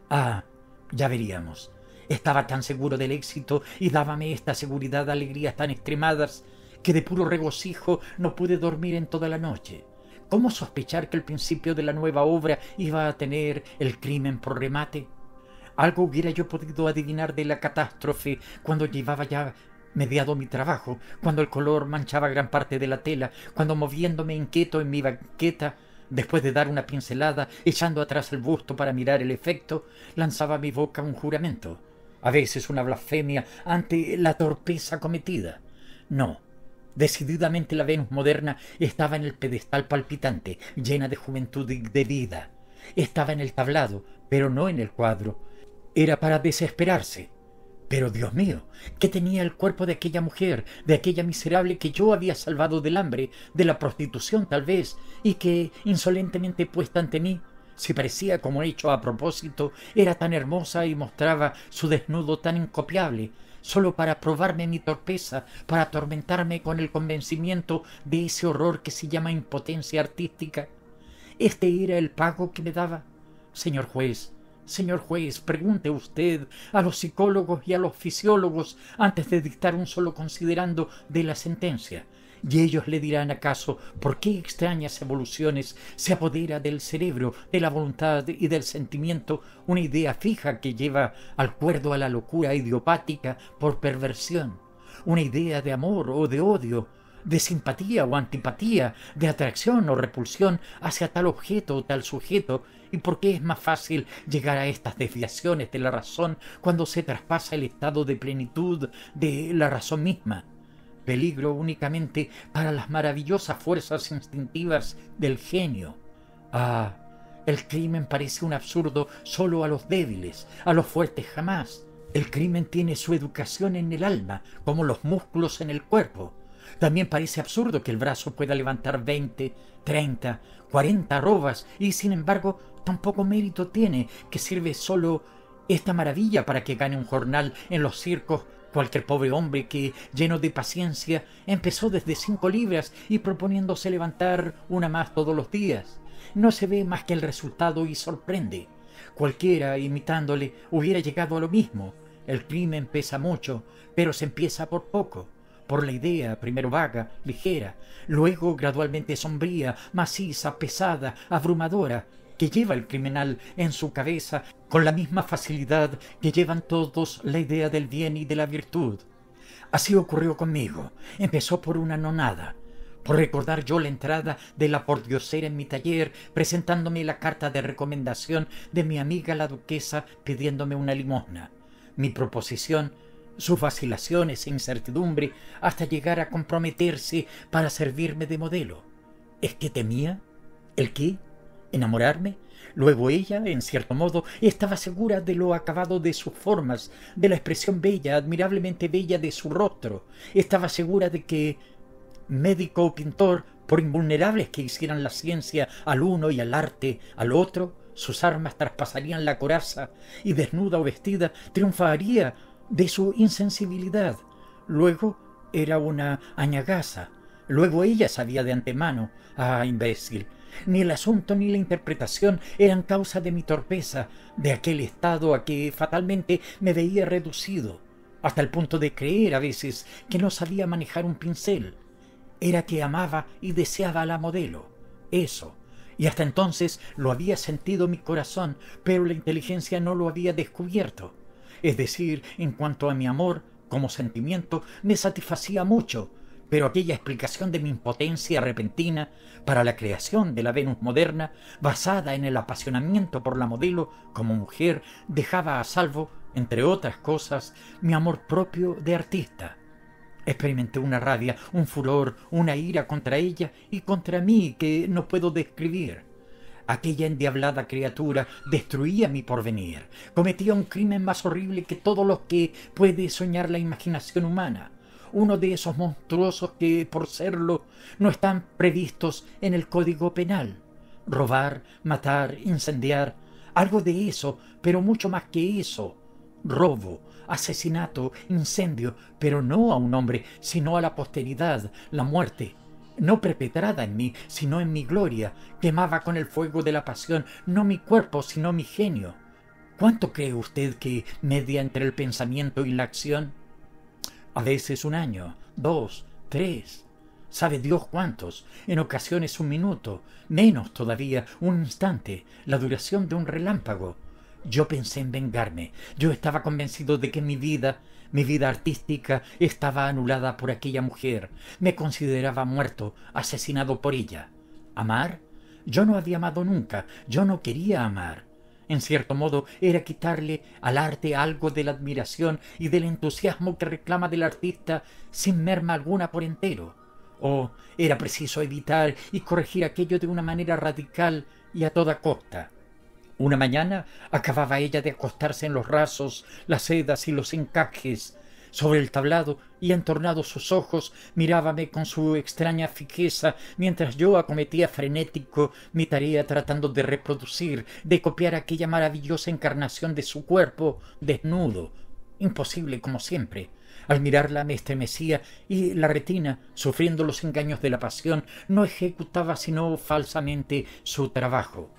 Ah, ya veríamos. Estaba tan seguro del éxito y dábame esta seguridad alegrías tan extremadas que de puro regocijo no pude dormir en toda la noche. ¿Cómo sospechar que el principio de la nueva obra iba a tener el crimen por remate? Algo hubiera yo podido adivinar de la catástrofe cuando llevaba ya mediado mi trabajo, cuando el color manchaba gran parte de la tela, cuando moviéndome inquieto en mi banqueta Después de dar una pincelada, echando atrás el busto para mirar el efecto, lanzaba a mi boca un juramento, a veces una blasfemia ante la torpeza cometida. No, decididamente la Venus moderna estaba en el pedestal palpitante, llena de juventud y de vida. Estaba en el tablado, pero no en el cuadro. Era para desesperarse. Pero, Dios mío, ¿qué tenía el cuerpo de aquella mujer, de aquella miserable que yo había salvado del hambre, de la prostitución tal vez, y que, insolentemente puesta ante mí, si parecía como hecho a propósito, era tan hermosa y mostraba su desnudo tan incopiable, solo para probarme mi torpeza, para atormentarme con el convencimiento de ese horror que se llama impotencia artística? ¿Este era el pago que me daba? Señor juez, pregunte usted a los psicólogos y a los fisiólogos antes de dictar un solo considerando de la sentencia, y ellos le dirán acaso por qué extrañas evoluciones se apodera del cerebro, de la voluntad y del sentimiento una idea fija que lleva al cuerdo a la locura idiopática por perversión, una idea de amor o de odio, de simpatía o antipatía, de atracción o repulsión hacia tal objeto o tal sujeto, y por qué es más fácil llegar a estas desviaciones de la razón cuando se traspasa el estado de plenitud de la razón misma. Peligro únicamente para las maravillosas fuerzas instintivas del genio. Ah, el crimen parece un absurdo solo a los débiles, a los fuertes jamás. El crimen tiene su educación en el alma, como los músculos en el cuerpo. También parece absurdo que el brazo pueda levantar 20, 30, 40 arrobas y, sin embargo, tan poco mérito tiene que sirve solo esta maravilla para que gane un jornal en los circos cualquier pobre hombre que, lleno de paciencia, empezó desde 5 libras y proponiéndose levantar una más todos los días. No se ve más que el resultado y sorprende. Cualquiera, imitándole, hubiera llegado a lo mismo. El crimen pesa mucho, pero se empieza por poco. Por la idea, primero vaga, ligera, luego gradualmente sombría, maciza, pesada, abrumadora, que lleva el criminal en su cabeza con la misma facilidad que llevan todos la idea del bien y de la virtud. Así ocurrió conmigo. Empezó por una nonada, por recordar yo la entrada de la pordiosera en mi taller, presentándome la carta de recomendación de mi amiga la duquesa pidiéndome una limosna. Mi proposición, sus vacilaciones e incertidumbre, hasta llegar a comprometerse para servirme de modelo. ¿Es que temía? ¿El qué? ¿Enamorarme? Luego ella, en cierto modo, estaba segura de lo acabado de sus formas, de la expresión bella, admirablemente bella de su rostro. Estaba segura de que, médico o pintor, por invulnerables que hicieran la ciencia al uno y al arte al otro, sus armas traspasarían la coraza y, desnuda o vestida, triunfaría de su insensibilidad. Luego era una añagaza. Luego ella sabía de antemano. ¡Ah, imbécil! Ni el asunto ni la interpretación eran causa de mi torpeza, de aquel estado a que fatalmente me veía reducido, hasta el punto de creer a veces que no sabía manejar un pincel. Era que amaba y deseaba a la modelo. Eso. Y hasta entonces lo había sentido mi corazón, pero la inteligencia no lo había descubierto. Es decir, en cuanto a mi amor, como sentimiento, me satisfacía mucho, pero aquella explicación de mi impotencia repentina para la creación de la Venus moderna, basada en el apasionamiento por la modelo como mujer, dejaba a salvo, entre otras cosas, mi amor propio de artista. Experimenté una rabia, un furor, una ira contra ella y contra mí que no puedo describir. Aquella endiablada criatura destruía mi porvenir, cometía un crimen más horrible que todos los que puede soñar la imaginación humana, uno de esos monstruosos que, por serlo, no están previstos en el Código Penal. Robar, matar, incendiar, algo de eso, pero mucho más que eso. Robo, asesinato, incendio, pero no a un hombre, sino a la posteridad, la muerte. No perpetrada en mí, sino en mi gloria, quemaba con el fuego de la pasión, no mi cuerpo, sino mi genio. ¿Cuánto cree usted que media entre el pensamiento y la acción? A veces 1 año, 2, 3, sabe Dios cuántos, en ocasiones 1 minuto, menos todavía, 1 instante, la duración de un relámpago. Yo pensé en vengarme, yo estaba convencido de que mi vida artística estaba anulada por aquella mujer, me consideraba muerto, asesinado por ella. ¿Amar? Yo no había amado nunca, yo no quería amar. En cierto modo, era quitarle al arte algo de la admiración y del entusiasmo que reclama del artista sin merma alguna por entero. O era preciso evitar y corregir aquello de una manera radical y a toda costa. Una mañana acababa ella de acostarse en los rasos, las sedas y los encajes sobre el tablado, y entornados sus ojos mirábame con su extraña fijeza, mientras yo acometía frenético mi tarea tratando de reproducir, de copiar aquella maravillosa encarnación de su cuerpo desnudo, imposible como siempre. Al mirarla me estremecía y la retina, sufriendo los engaños de la pasión, no ejecutaba sino falsamente su trabajo.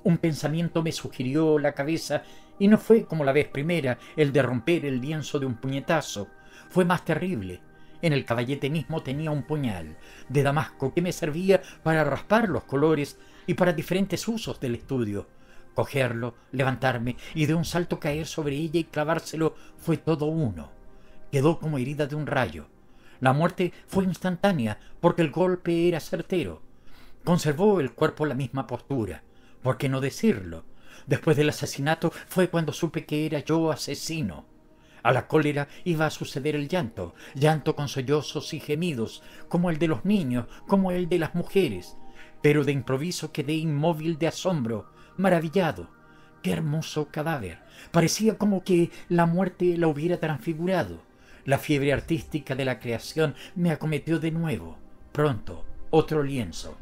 Un pensamiento me sugirió la cabeza, y no fue como la vez primera el de romper el lienzo de un puñetazo. Fue más terrible. En el caballete mismo tenía un puñal de damasco que me servía para raspar los colores y para diferentes usos del estudio. Cogerlo, levantarme y de un salto caer sobre ella y clavárselo fue todo uno. Quedó como herida de un rayo. La muerte fue instantánea porque el golpe era certero. Conservó el cuerpo la misma postura. ¿Por qué no decirlo? Después del asesinato fue cuando supe que era yo asesino. A la cólera iba a suceder el llanto, llanto con sollozos y gemidos, como el de los niños, como el de las mujeres. Pero de improviso quedé inmóvil de asombro, maravillado. ¡Qué hermoso cadáver! Parecía como que la muerte la hubiera transfigurado. La fiebre artística de la creación me acometió de nuevo. Pronto, otro lienzo.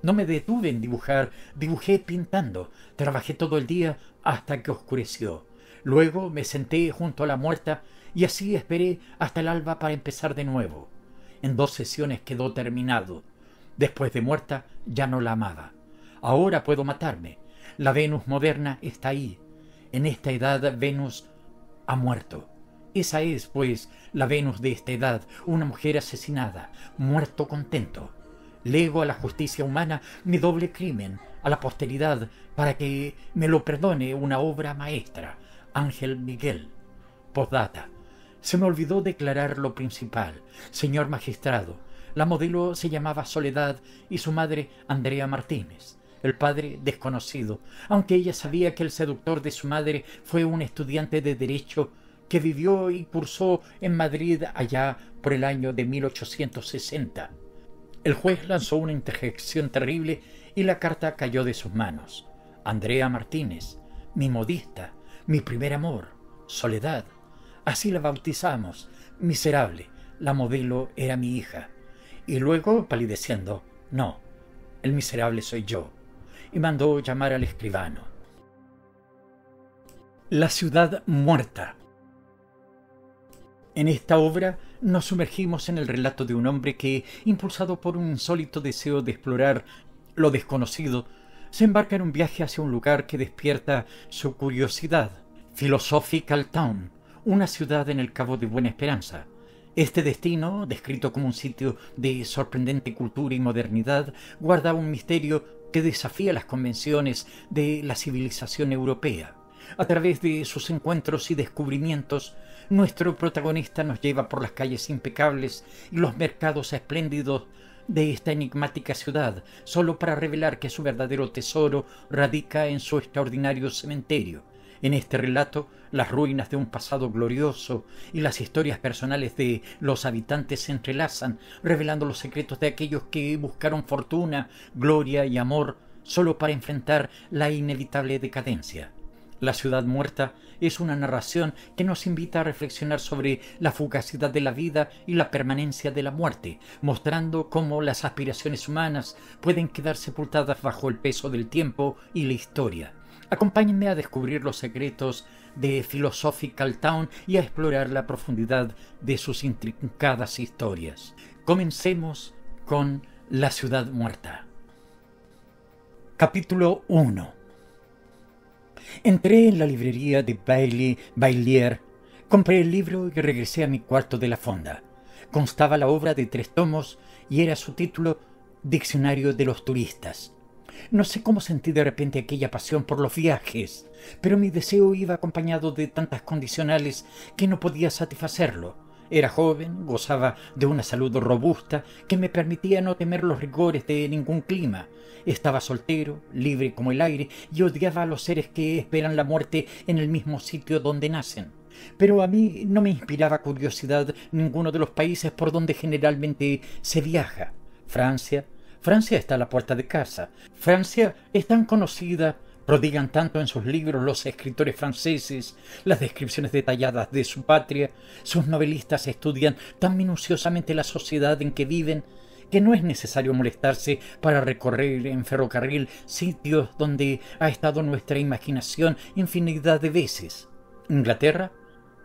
No me detuve en dibujar, dibujé pintando, trabajé todo el día hasta que oscureció. Luego me senté junto a la muerta y así esperé hasta el alba para empezar de nuevo. En 2 sesiones quedó terminado. Después de muerta ya no la amaba. Ahora puedo matarme. La Venus moderna está ahí. En esta edad Venus ha muerto. Esa es, pues, la Venus de esta edad, una mujer asesinada, muerto contento. Lego a la justicia humana mi doble crimen, a la posteridad, para que me lo perdone una obra maestra, Ángel Miguel. Postdata. Se me olvidó declarar lo principal. Señor magistrado, la modelo se llamaba Soledad y su madre Andrea Martínez. El padre desconocido, aunque ella sabía que el seductor de su madre fue un estudiante de Derecho que vivió y cursó en Madrid allá por el año de 1860. El juez lanzó una interjección terrible y la carta cayó de sus manos. Andrea Martínez, mi modista, mi primer amor, Soledad. Así la bautizamos. Miserable, la modelo era mi hija. Y luego, palideciendo, no, el miserable soy yo. Y mandó llamar al escribano. La ciudad muerta. En esta obra nos sumergimos en el relato de un hombre que, impulsado por un insólito deseo de explorar lo desconocido, se embarca en un viaje hacia un lugar que despierta su curiosidad. Philosophical Town, una ciudad en el Cabo de Buena Esperanza. Este destino, descrito como un sitio de sorprendente cultura y modernidad, guarda un misterio que desafía las convenciones de la civilización europea. A través de sus encuentros y descubrimientos, nuestro protagonista nos lleva por las calles impecables y los mercados espléndidos de esta enigmática ciudad, solo para revelar que su verdadero tesoro radica en su extraordinario cementerio. En este relato, las ruinas de un pasado glorioso y las historias personales de los habitantes se entrelazan, revelando los secretos de aquellos que buscaron fortuna, gloria y amor solo para enfrentar la inevitable decadencia. La ciudad muerta es una narración que nos invita a reflexionar sobre la fugacidad de la vida y la permanencia de la muerte, mostrando cómo las aspiraciones humanas pueden quedar sepultadas bajo el peso del tiempo y la historia. Acompáñenme a descubrir los secretos de Philosophical Town y a explorar la profundidad de sus intrincadas historias. Comencemos con La ciudad muerta. Capítulo 1. Entré en la librería de Baillier, compré el libro y regresé a mi cuarto de la fonda. Constaba la obra de 3 tomos y era su título Diccionario de los turistas. No sé cómo sentí de repente aquella pasión por los viajes, pero mi deseo iba acompañado de tantas condicionales que no podía satisfacerlo. Era joven, gozaba de una salud robusta que me permitía no temer los rigores de ningún clima. Estaba soltero, libre como el aire, y odiaba a los seres que esperan la muerte en el mismo sitio donde nacen. Pero a mí no me inspiraba curiosidad ninguno de los países por donde generalmente se viaja. Francia está a la puerta de casa. Francia es tan conocida, prodigan tanto en sus libros los escritores franceses las descripciones detalladas de su patria, sus novelistas estudian tan minuciosamente la sociedad en que viven, que no es necesario molestarse para recorrer en ferrocarril sitios donde ha estado nuestra imaginación infinidad de veces. Inglaterra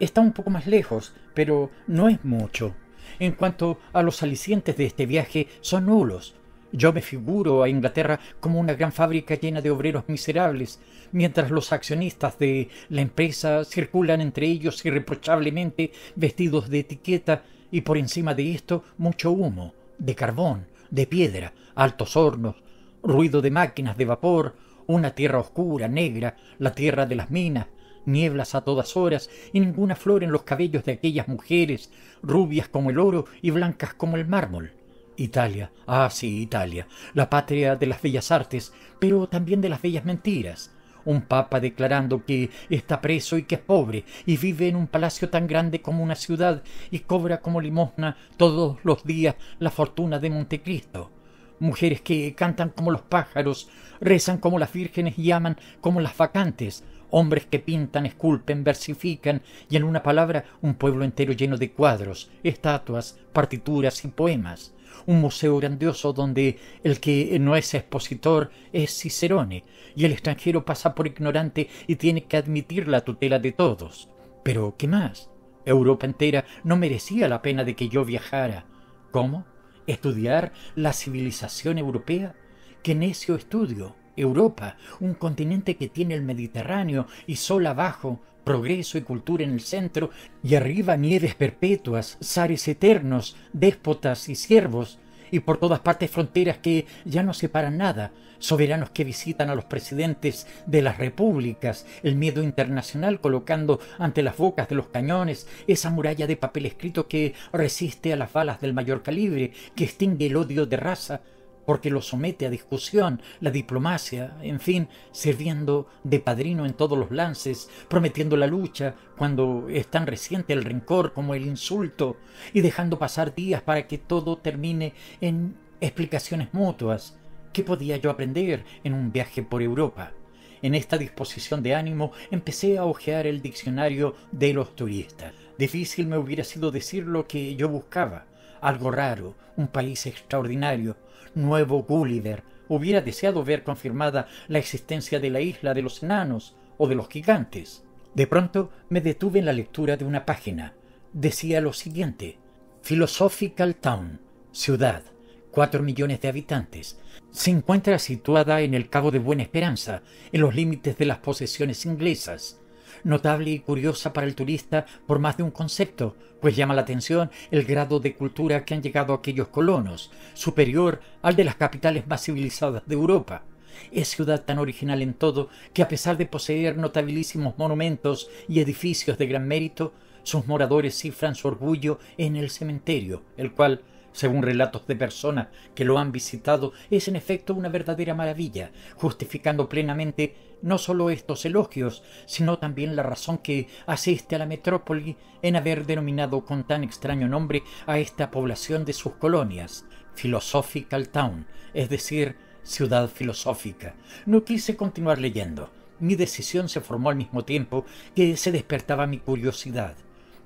está un poco más lejos, pero no es mucho. En cuanto a los alicientes de este viaje, son nulos. Yo me figuro a Inglaterra como una gran fábrica llena de obreros miserables, mientras los accionistas de la empresa circulan entre ellos irreprochablemente vestidos de etiqueta y por encima de esto mucho humo, de carbón, de piedra, altos hornos, ruido de máquinas de vapor, una tierra oscura, negra, la tierra de las minas, nieblas a todas horas y ninguna flor en los cabellos de aquellas mujeres, rubias como el oro y blancas como el mármol. Italia, sí, Italia, la patria de las bellas artes, pero también de las bellas mentiras. Un papa declarando que está preso y que es pobre, y vive en un palacio tan grande como una ciudad, y cobra como limosna todos los días la fortuna de Montecristo. Mujeres que cantan como los pájaros, rezan como las vírgenes y aman como las bacantes. Hombres que pintan, esculpen, versifican, y en una palabra, un pueblo entero lleno de cuadros, estatuas, partituras y poemas. Un museo grandioso donde el que no es expositor es Cicerone, y el extranjero pasa por ignorante y tiene que admitir la tutela de todos. Pero, ¿qué más? Europa entera no merecía la pena de que yo viajara. ¿Cómo? ¿Estudiar la civilización europea? ¡Qué necio estudio! Europa, un continente que tiene el Mediterráneo y sol abajo, progreso y cultura en el centro, y arriba nieves perpetuas, zares eternos, déspotas y siervos, y por todas partes fronteras que ya no separan nada, soberanos que visitan a los presidentes de las repúblicas, el miedo internacional colocando ante las bocas de los cañones esa muralla de papel escrito que resiste a las balas del mayor calibre, que extingue el odio de raza, porque lo somete a discusión, la diplomacia, en fin, sirviendo de padrino en todos los lances, prometiendo la lucha cuando es tan reciente el rencor como el insulto, y dejando pasar días para que todo termine en explicaciones mutuas. ¿Qué podía yo aprender en un viaje por Europa? En esta disposición de ánimo empecé a hojear el diccionario de los turistas. Difícil me hubiera sido decir lo que yo buscaba. Algo raro, un país extraordinario, nuevo Gulliver. Hubiera deseado ver confirmada la existencia de la isla de los enanos o de los gigantes. De pronto me detuve en la lectura de una página. Decía lo siguiente: Philosophical Town, ciudad, 4 millones de habitantes. Se encuentra situada en el Cabo de Buena Esperanza, en los límites de las posesiones inglesas. Notable y curiosa para el turista por más de un concepto, pues llama la atención el grado de cultura que han llegado aquellos colonos, superior al de las capitales más civilizadas de Europa. Es ciudad tan original en todo que, a pesar de poseer notabilísimos monumentos y edificios de gran mérito, sus moradores cifran su orgullo en el cementerio, el cual, según relatos de personas que lo han visitado, es en efecto una verdadera maravilla, justificando plenamente no sólo estos elogios, sino también la razón que asiste a la metrópoli en haber denominado con tan extraño nombre a esta población de sus colonias, Philosophical Town, es decir, ciudad filosófica. No quise continuar leyendo. Mi decisión se formó al mismo tiempo que se despertaba mi curiosidad.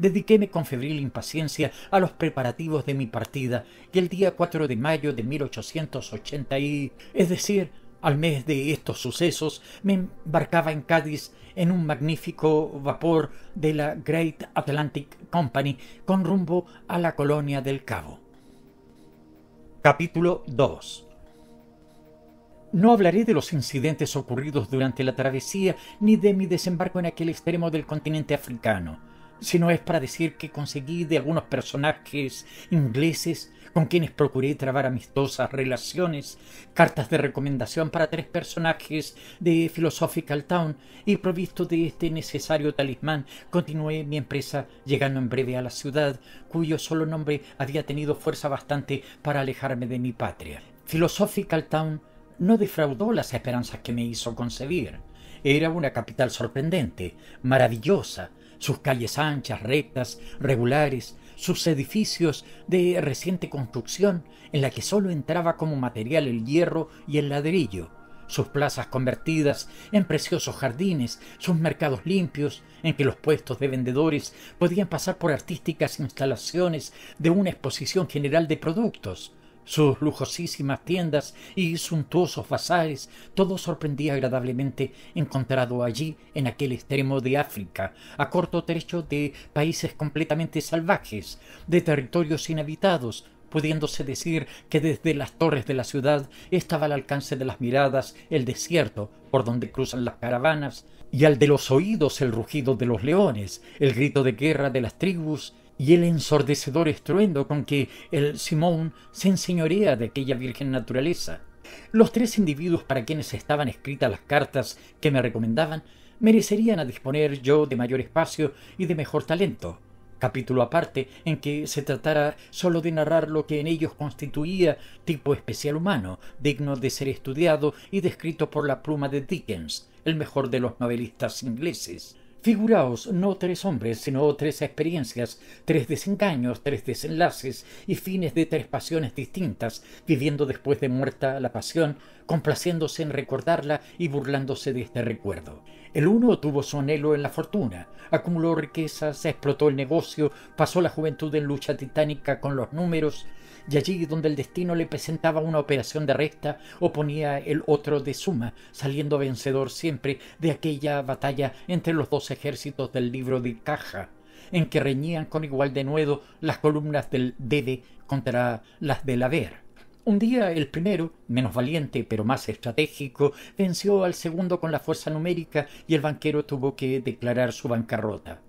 Dediquéme con febril impaciencia a los preparativos de mi partida, y el día 4 de mayo de 1880 es decir, al mes de estos sucesos, me embarcaba en Cádiz en un magnífico vapor de la Great Atlantic Company con rumbo a la colonia del Cabo. Capítulo 2. No hablaré de los incidentes ocurridos durante la travesía ni de mi desembarco en aquel extremo del continente africano. si no es para decir que conseguí de algunos personajes ingleses con quienes procuré trabar amistosas relaciones, cartas de recomendación para 3 personajes de Philosophical Town, y provisto de este necesario talismán, continué mi empresa, llegando en breve a la ciudad, cuyo solo nombre había tenido fuerza bastante para alejarme de mi patria. Philosophical Town no defraudó las esperanzas que me hizo concebir. Era una capital sorprendente, maravillosa, sus calles anchas, rectas, regulares, sus edificios de reciente construcción, en la que sólo entraba como material el hierro y el ladrillo, sus plazas convertidas en preciosos jardines, sus mercados limpios, en que los puestos de vendedores podían pasar por artísticas instalaciones de una exposición general de productos, sus lujosísimas tiendas y suntuosos bazares, todo sorprendía agradablemente encontrado allí, en aquel extremo de África, a corto trecho de países completamente salvajes, de territorios inhabitados, pudiéndose decir que desde las torres de la ciudad estaba al alcance de las miradas el desierto por donde cruzan las caravanas, y al de los oídos el rugido de los leones, el grito de guerra de las tribus y el ensordecedor estruendo con que el Simón se enseñorea de aquella virgen naturaleza. Los 3 individuos para quienes estaban escritas las cartas que me recomendaban merecerían a disponer yo de mayor espacio y de mejor talento, capítulo aparte en que se tratara sólo de narrar lo que en ellos constituía tipo especial humano, digno de ser estudiado y descrito por la pluma de Dickens, el mejor de los novelistas ingleses. Figuraos, no 3 hombres, sino 3 experiencias, 3 desengaños, 3 desenlaces y fines de 3 pasiones distintas, viviendo después de muerta la pasión, complaciéndose en recordarla y burlándose de este recuerdo. El uno tuvo su anhelo en la fortuna, acumuló riquezas, explotó el negocio, pasó la juventud en lucha titánica con los números, y allí donde el destino le presentaba una operación de resta, oponía el otro de suma, saliendo vencedor siempre de aquella batalla entre los 2 ejércitos del libro de caja, en que reñían con igual denuedo las columnas del debe contra las del haber. Un día el primero, menos valiente pero más estratégico, venció al segundo con la fuerza numérica y el banquero tuvo que declarar su bancarrota.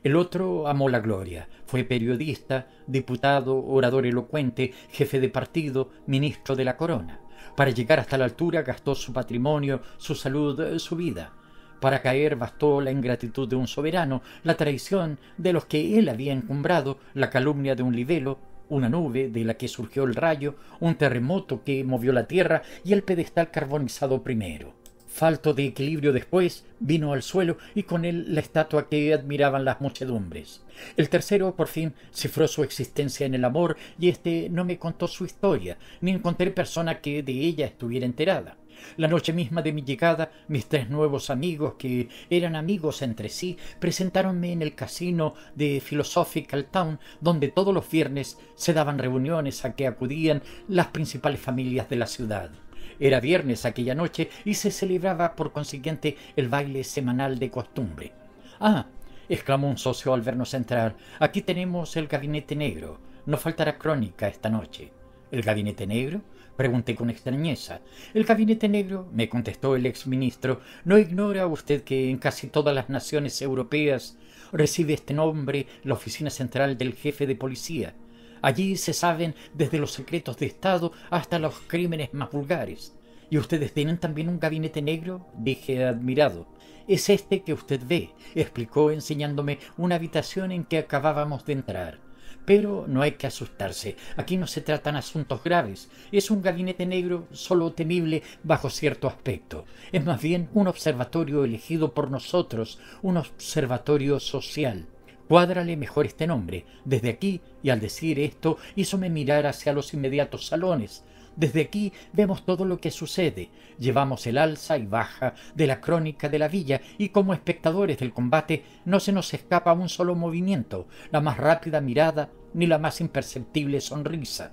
El otro amó la gloria, fue periodista, diputado, orador elocuente, jefe de partido, ministro de la corona. Para llegar hasta la altura gastó su patrimonio, su salud, su vida. Para caer bastó la ingratitud de un soberano, la traición de los que él había encumbrado, la calumnia de un libelo, una nube de la que surgió el rayo, un terremoto que movió la tierra y el pedestal carbonizado primero. Falto de equilibrio después, vino al suelo y con él la estatua que admiraban las muchedumbres. El tercero, por fin, cifró su existencia en el amor y éste no me contó su historia, ni encontré persona que de ella estuviera enterada. La noche misma de mi llegada, mis 3 nuevos amigos, que eran amigos entre sí, presentáronme en el casino de Philosophical Town, donde todos los viernes se daban reuniones a que acudían las principales familias de la ciudad. Era viernes aquella noche y se celebraba por consiguiente el baile semanal de costumbre. «Ah», exclamó un socio al vernos entrar, «aquí tenemos el gabinete negro. No faltará crónica esta noche». «¿El gabinete negro?», pregunté con extrañeza. «El gabinete negro», me contestó el exministro, «¿no ignora usted que en casi todas las naciones europeas recibe este nombre la oficina central del jefe de policía? Allí se saben desde los secretos de Estado hasta los crímenes más vulgares». «¿Y ustedes tienen también un gabinete negro?», dije admirado. «Es este que usted ve», explicó enseñándome una habitación en que acabábamos de entrar. «Pero no hay que asustarse, aquí no se tratan asuntos graves. Es un gabinete negro solo temible bajo cierto aspecto. Es más bien un observatorio elegido por nosotros, un observatorio social. Cuádrale mejor este nombre. Desde aquí», y al decir esto hízome mirar hacia los inmediatos salones, «desde aquí vemos todo lo que sucede, llevamos el alza y baja de la crónica de la villa y como espectadores del combate no se nos escapa un solo movimiento, la más rápida mirada ni la más imperceptible sonrisa.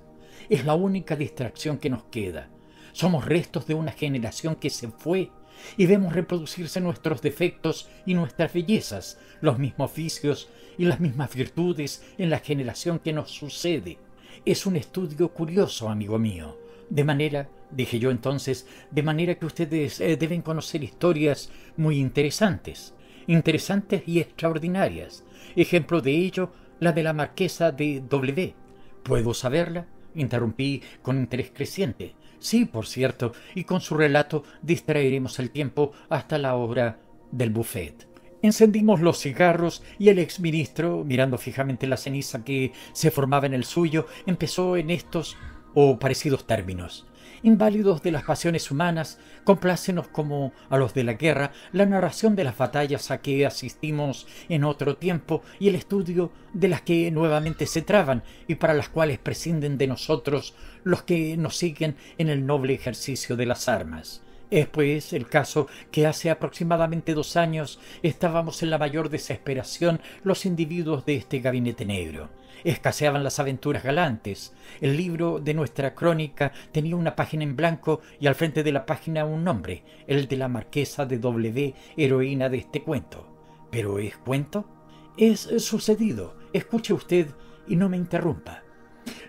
Es la única distracción que nos queda. Somos restos de una generación que se fue y vemos reproducirse nuestros defectos y nuestras bellezas, los mismos vicios y las mismas virtudes en la generación que nos sucede. Es un estudio curioso, amigo mío. De manera, dije yo entonces, de manera que ustedes deben conocer historias muy interesantes. interesantes y extraordinarias. Ejemplo de ello, la de la marquesa de W. ¿Puedo saberla?, interrumpí con interés creciente. Sí, por cierto, y con su relato distraeremos el tiempo hasta la hora del buffet. Encendimos los cigarros y el exministro, mirando fijamente la ceniza que se formaba en el suyo, empezó en estos o parecidos términos. Inválidos de las pasiones humanas, complácenos como a los de la guerra la narración de las batallas a que asistimos en otro tiempo y el estudio de las que nuevamente se traban y para las cuales prescinden de nosotros los que nos siguen en el noble ejercicio de las armas. Es pues el caso que hace aproximadamente 2 años estábamos en la mayor desesperación los individuos de este gabinete negro. Escaseaban las aventuras galantes. El libro de nuestra crónica tenía una página en blanco y al frente de la página un nombre, el de la marquesa de W, heroína de este cuento. ¿Pero es cuento? Es sucedido. Escuche usted y no me interrumpa.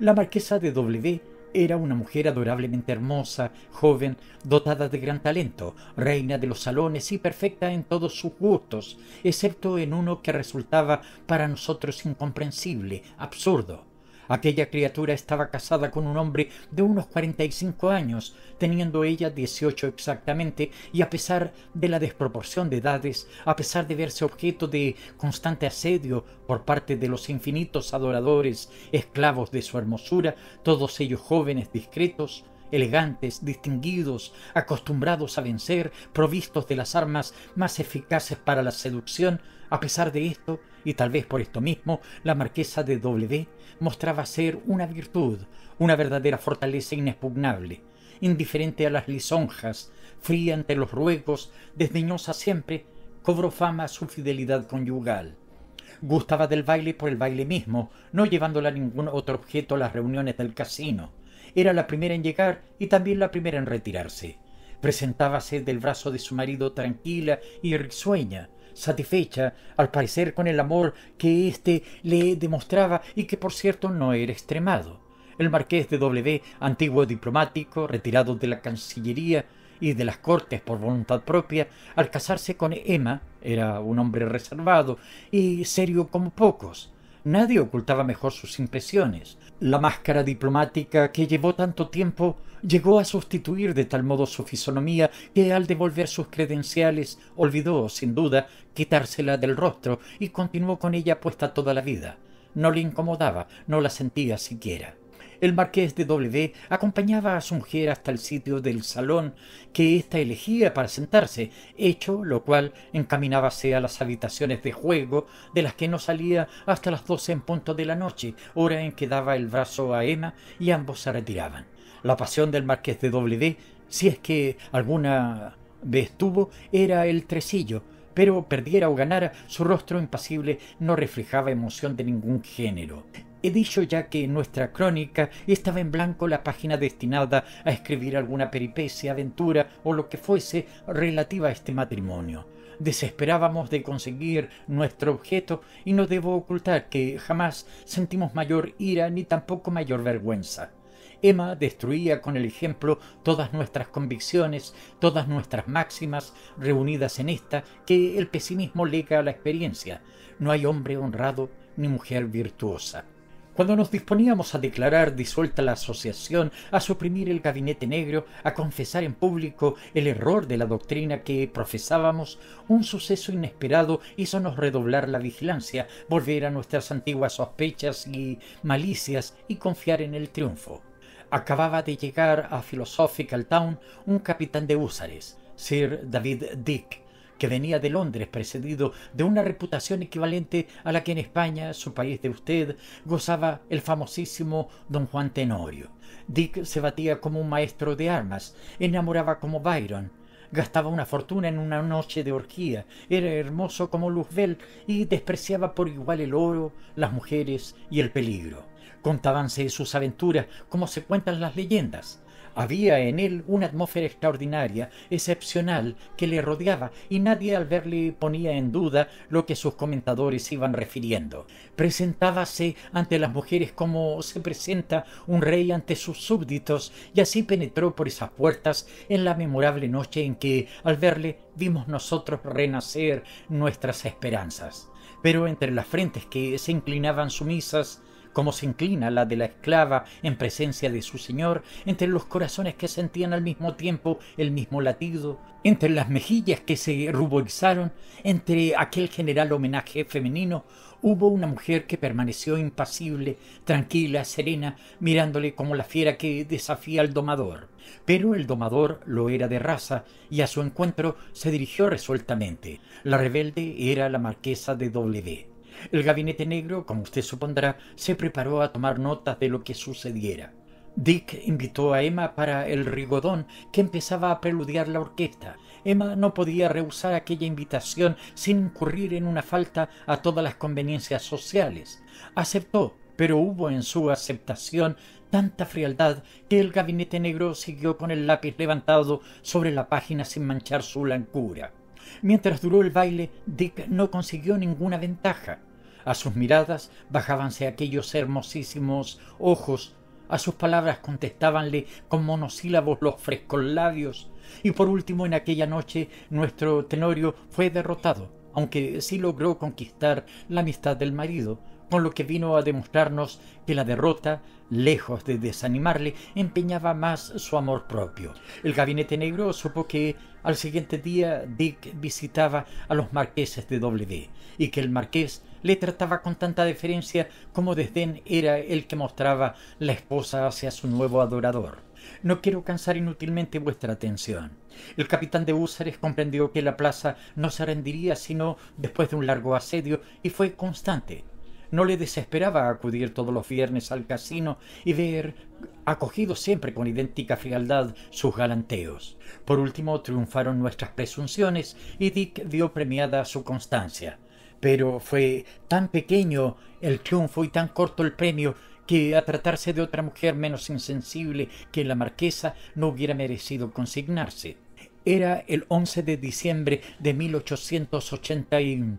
La marquesa de W era una mujer adorablemente hermosa, joven, dotada de gran talento, reina de los salones y perfecta en todos sus gustos, excepto en uno que resultaba para nosotros incomprensible, absurdo. Aquella criatura estaba casada con un hombre de unos 45 años, teniendo ella 18 exactamente, y a pesar de la desproporción de edades, a pesar de verse objeto de constante asedio por parte de los infinitos adoradores, esclavos de su hermosura, todos ellos jóvenes discretos, elegantes, distinguidos, acostumbrados a vencer, provistos de las armas más eficaces para la seducción, a pesar de esto, y tal vez por esto mismo, la marquesa de W mostraba ser una virtud, una verdadera fortaleza inexpugnable, indiferente a las lisonjas, fría ante los ruegos, desdeñosa siempre, cobró fama su fidelidad conyugal. Gustaba del baile por el baile mismo, no llevándola a ningún otro objeto a las reuniones del casino. Era la primera en llegar y también la primera en retirarse. Presentábase del brazo de su marido tranquila y risueña, satisfecha, al parecer con el amor que éste le demostraba y que por cierto no era extremado. El marqués de W, antiguo diplomático, retirado de la Cancillería y de las Cortes por voluntad propia, al casarse con Emma, era un hombre reservado y serio como pocos. Nadie ocultaba mejor sus impresiones. La máscara diplomática que llevó tanto tiempo llegó a sustituir de tal modo su fisonomía que al devolver sus credenciales olvidó, sin duda, quitársela del rostro y continuó con ella puesta toda la vida. No le incomodaba, no la sentía siquiera. El marqués de W acompañaba a su mujer hasta el sitio del salón que ésta elegía para sentarse, hecho lo cual encaminábase a las habitaciones de juego, de las que no salía hasta las 12 en punto de la noche, hora en que daba el brazo a Emma y ambos se retiraban. La pasión del marqués de W, si es que alguna vez tuvo, era el tresillo, pero perdiera o ganara, su rostro impasible no reflejaba emoción de ningún género. He dicho ya que en nuestra crónica estaba en blanco la página destinada a escribir alguna peripecia, aventura o lo que fuese relativa a este matrimonio. Desesperábamos de conseguir nuestro objeto y no debo ocultar que jamás sentimos mayor ira ni tampoco mayor vergüenza. Emma destruía con el ejemplo todas nuestras convicciones, todas nuestras máximas reunidas en esta que el pesimismo lega a la experiencia. No hay hombre honrado ni mujer virtuosa. Cuando nos disponíamos a declarar disuelta la asociación, a suprimir el gabinete negro, a confesar en público el error de la doctrina que profesábamos, un suceso inesperado hízonos redoblar la vigilancia, volver a nuestras antiguas sospechas y malicias y confiar en el triunfo. Acababa de llegar a Philosophical Town un capitán de húsares, Sir David Dick, que venía de Londres precedido de una reputación equivalente a la que en España, su país de usted, gozaba el famosísimo don Juan Tenorio. Dick se batía como un maestro de armas, enamoraba como Byron, gastaba una fortuna en una noche de orgía, era hermoso como Luzbel y despreciaba por igual el oro, las mujeres y el peligro. Contábanse sus aventuras como se cuentan las leyendas. Había en él una atmósfera extraordinaria, excepcional, que le rodeaba, y nadie al verle ponía en duda lo que sus comentadores iban refiriendo. Presentábase ante las mujeres como se presenta un rey ante sus súbditos, y así penetró por esas puertas en la memorable noche en que, al verle, vimos nosotros renacer nuestras esperanzas. Pero entre las frentes que se inclinaban sumisas, como se inclina la de la esclava en presencia de su señor, entre los corazones que sentían al mismo tiempo el mismo latido, entre las mejillas que se ruborizaron, entre aquel general homenaje femenino, hubo una mujer que permaneció impasible, tranquila, serena, mirándole como la fiera que desafía al domador. Pero el domador lo era de raza, y a su encuentro se dirigió resueltamente. La rebelde era la marquesa de W. El gabinete negro, como usted supondrá, se preparó a tomar notas de lo que sucediera. Dick invitó a Emma para el rigodón que empezaba a preludiar la orquesta. Emma no podía rehusar aquella invitación sin incurrir en una falta a todas las conveniencias sociales. Aceptó, pero hubo en su aceptación tanta frialdad que el gabinete negro siguió con el lápiz levantado sobre la página sin manchar su blancura. Mientras duró el baile, Dick no consiguió ninguna ventaja. A sus miradas bajábanse aquellos hermosísimos ojos, a sus palabras contestábanle con monosílabos los frescos labios, y por último en aquella noche nuestro Tenorio fue derrotado, aunque sí logró conquistar la amistad del marido, con lo que vino a demostrarnos que la derrota, lejos de desanimarle, empeñaba más su amor propio. El gabinete negro supo que al siguiente día Dick visitaba a los marqueses de W, y que el marqués le trataba con tanta deferencia como desdén era el que mostraba la esposa hacia su nuevo adorador. No quiero cansar inútilmente vuestra atención. El capitán de húsares comprendió que la plaza no se rendiría sino después de un largo asedio, y fue constante. No le desesperaba acudir todos los viernes al casino y ver acogido siempre con idéntica frialdad sus galanteos. Por último triunfaron nuestras presunciones y Dick vio premiada su constancia. Pero fue tan pequeño el triunfo y tan corto el premio que, a tratarse de otra mujer menos insensible que la marquesa, no hubiera merecido consignarse. Era el 11 de diciembre de 1881.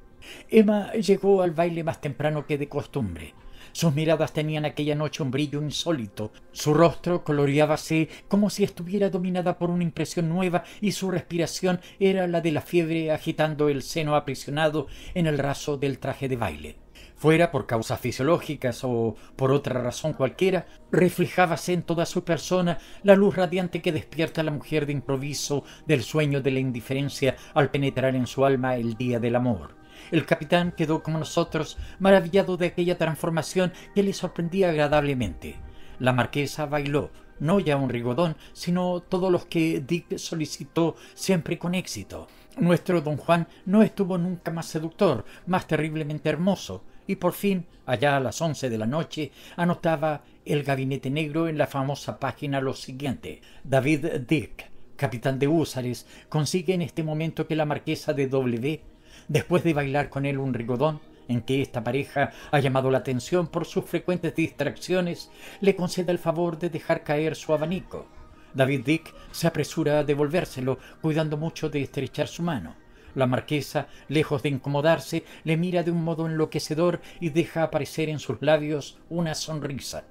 Emma llegó al baile más temprano que de costumbre. Sus miradas tenían aquella noche un brillo insólito. Su rostro coloreábase como si estuviera dominada por una impresión nueva, y su respiración era la de la fiebre agitando el seno aprisionado en el raso del traje de baile. Fuera por causas fisiológicas o por otra razón cualquiera, reflejábase en toda su persona la luz radiante que despierta a la mujer de improviso del sueño de la indiferencia al penetrar en su alma el día del amor. El capitán quedó como nosotros, maravillado de aquella transformación que le sorprendía agradablemente. La marquesa bailó, no ya un rigodón, sino todos los que Dick solicitó, siempre con éxito. Nuestro don Juan no estuvo nunca más seductor, más terriblemente hermoso, y por fin, allá a las 11 de la noche, anotaba el gabinete negro en la famosa página lo siguiente: David Dick, capitán de húsares, consigue en este momento que la marquesa de W, después de bailar con él un rigodón, en que esta pareja ha llamado la atención por sus frecuentes distracciones, le conceda el favor de dejar caer su abanico. David Dick se apresura a devolvérselo, cuidando mucho de estrechar su mano. La marquesa, lejos de incomodarse, le mira de un modo enloquecedor y deja aparecer en sus labios una sonrisa.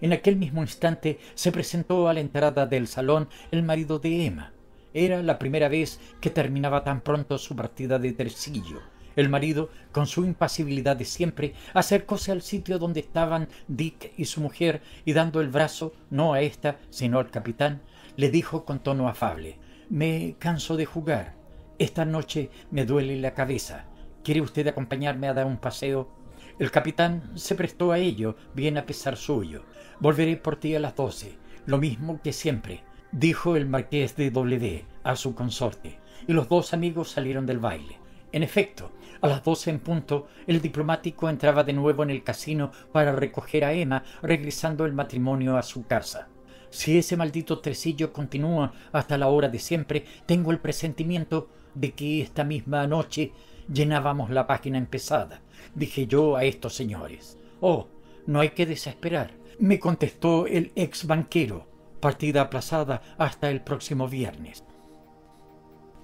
En aquel mismo instante se presentó a la entrada del salón el marido de Emma. Era la primera vez que terminaba tan pronto su partida de tresillo. El marido, con su impasibilidad de siempre, acercóse al sitio donde estaban Dick y su mujer, y dando el brazo, no a ésta, sino al capitán, le dijo con tono afable: «Me canso de jugar. Esta noche me duele la cabeza. ¿Quiere usted acompañarme a dar un paseo?» El capitán se prestó a ello, bien a pesar suyo. «Volveré por ti a las 12, lo mismo que siempre», dijo el marqués de W a su consorte, y los dos amigos salieron del baile. En efecto, a las 12 en punto, el diplomático entraba de nuevo en el casino para recoger a Emma, regresando el matrimonio a su casa. Si ese maldito tresillo continúa hasta la hora de siempre, tengo el presentimiento de que esta misma noche llenábamos la página empezada, dije yo a estos señores. «Oh, no hay que desesperar», me contestó el ex banquero. partida aplazada hasta el próximo viernes.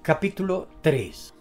Capítulo 3.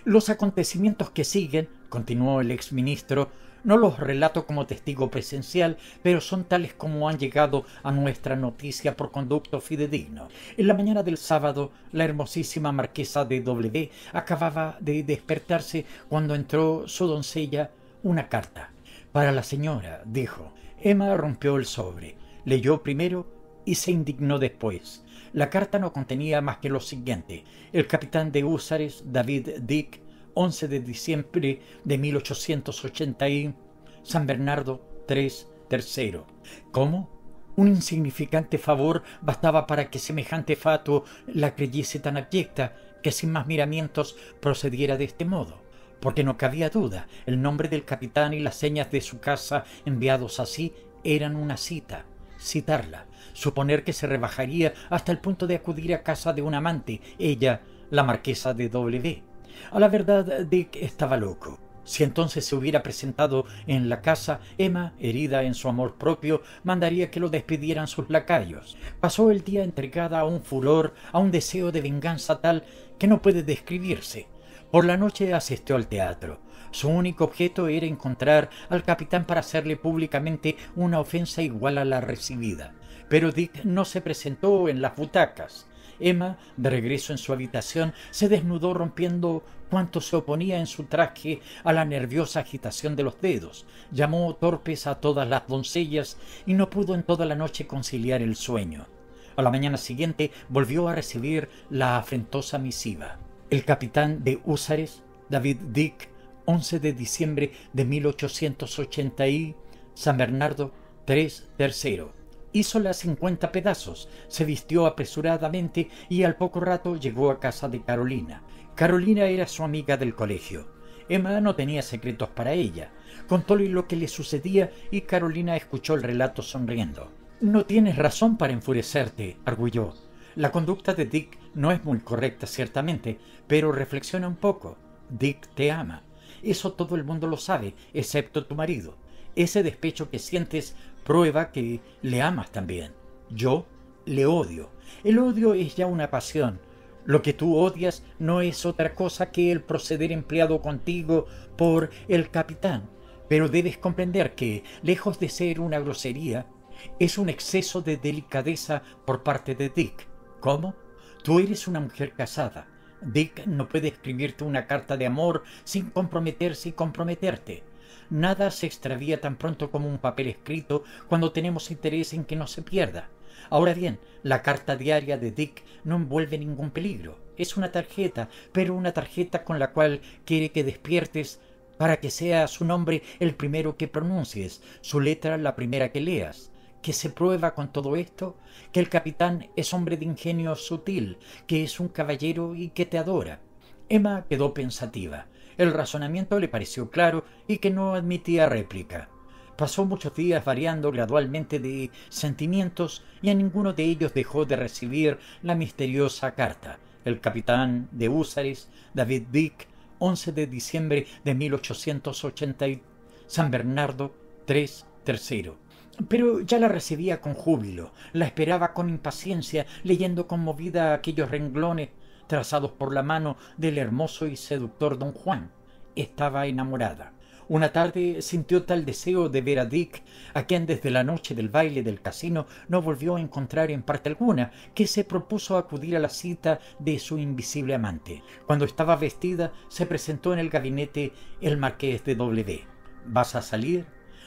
Los acontecimientos que siguen, continuó el exministro, no los relato como testigo presencial, pero son tales como han llegado a nuestra noticia por conducto fidedigno. En la mañana del sábado, la hermosísima marquesa de W acababa de despertarse cuando entró su doncella una carta. «Para la señora», dijo. Emma rompió el sobre, leyó primero y se indignó después. La carta no contenía más que lo siguiente: el capitán de húsares David Dick, 11 de diciembre de 1880 y San Bernardo 3 tercero. ¿Cómo? Un insignificante favor bastaba para que semejante fatuo la creyese tan abyecta que sin más miramientos procediera de este modo. Porque no cabía duda, el nombre del capitán y las señas de su casa enviados así eran una cita. Citarla, suponer que se rebajaría hasta el punto de acudir a casa de un amante, ella, la marquesa de W. A la verdad, Dick estaba loco. Si entonces se hubiera presentado en la casa, Emma, herida en su amor propio, mandaría que lo despidieran sus lacayos. Pasó el día entregada a un furor, a un deseo de venganza tal que no puede describirse. Por la noche asistió al teatro. Su único objeto era encontrar al capitán para hacerle públicamente una ofensa igual a la recibida. Pero Dick no se presentó en las butacas. Emma, de regreso en su habitación, se desnudó rompiendo cuanto se oponía en su traje a la nerviosa agitación de los dedos. Llamó torpes a todas las doncellas y no pudo en toda la noche conciliar el sueño. A la mañana siguiente volvió a recibir la afrentosa misiva. El capitán de húsares, David Dick, 11 de diciembre de 1880 y San Bernardo 3 tercero. Hízola 50 pedazos, se vistió apresuradamente y al poco rato llegó a casa de Carolina. Carolina era su amiga del colegio. Emma no tenía secretos para ella. Contóle lo que le sucedía y Carolina escuchó el relato sonriendo. «No tienes razón para enfurecerte», arguyó. «La conducta de Dick no es muy correcta, ciertamente, pero reflexiona un poco. Dick te ama. Eso todo el mundo lo sabe, excepto tu marido. Ese despecho que sientes prueba que le amas también. Yo le odio. El odio es ya una pasión. Lo que tú odias no es otra cosa que el proceder empleado contigo por el capitán. Pero debes comprender que, lejos de ser una grosería, es un exceso de delicadeza por parte de Dick. ¿Cómo? Tú eres una mujer casada. Dick no puede escribirte una carta de amor sin comprometerse y comprometerte. Nada se extravía tan pronto como un papel escrito cuando tenemos interés en que no se pierda. Ahora bien, la carta diaria de Dick no envuelve ningún peligro. Es una tarjeta, pero una tarjeta con la cual quiere que despiertes para que sea su nombre el primero que pronuncies, su letra la primera que leas. ¿Qué se prueba con todo esto? Que el capitán es hombre de ingenio sutil, que es un caballero y que te adora. Emma quedó pensativa. El razonamiento le pareció claro y que no admitía réplica. Pasó muchos días variando gradualmente de sentimientos y a ninguno de ellos dejó de recibir la misteriosa carta. El capitán de húsares, David Dick, 11 de diciembre de 1880, San Bernardo 3 tercero. Pero ya la recibía con júbilo, la esperaba con impaciencia, leyendo conmovida aquellos renglones trazados por la mano del hermoso y seductor don Juan. Estaba enamorada. Una tarde sintió tal deseo de ver a Dick, a quien desde la noche del baile del casino no volvió a encontrar en parte alguna, que se propuso acudir a la cita de su invisible amante. Cuando estaba vestida, se presentó en el gabinete el marqués de W. ¿Vas a salir?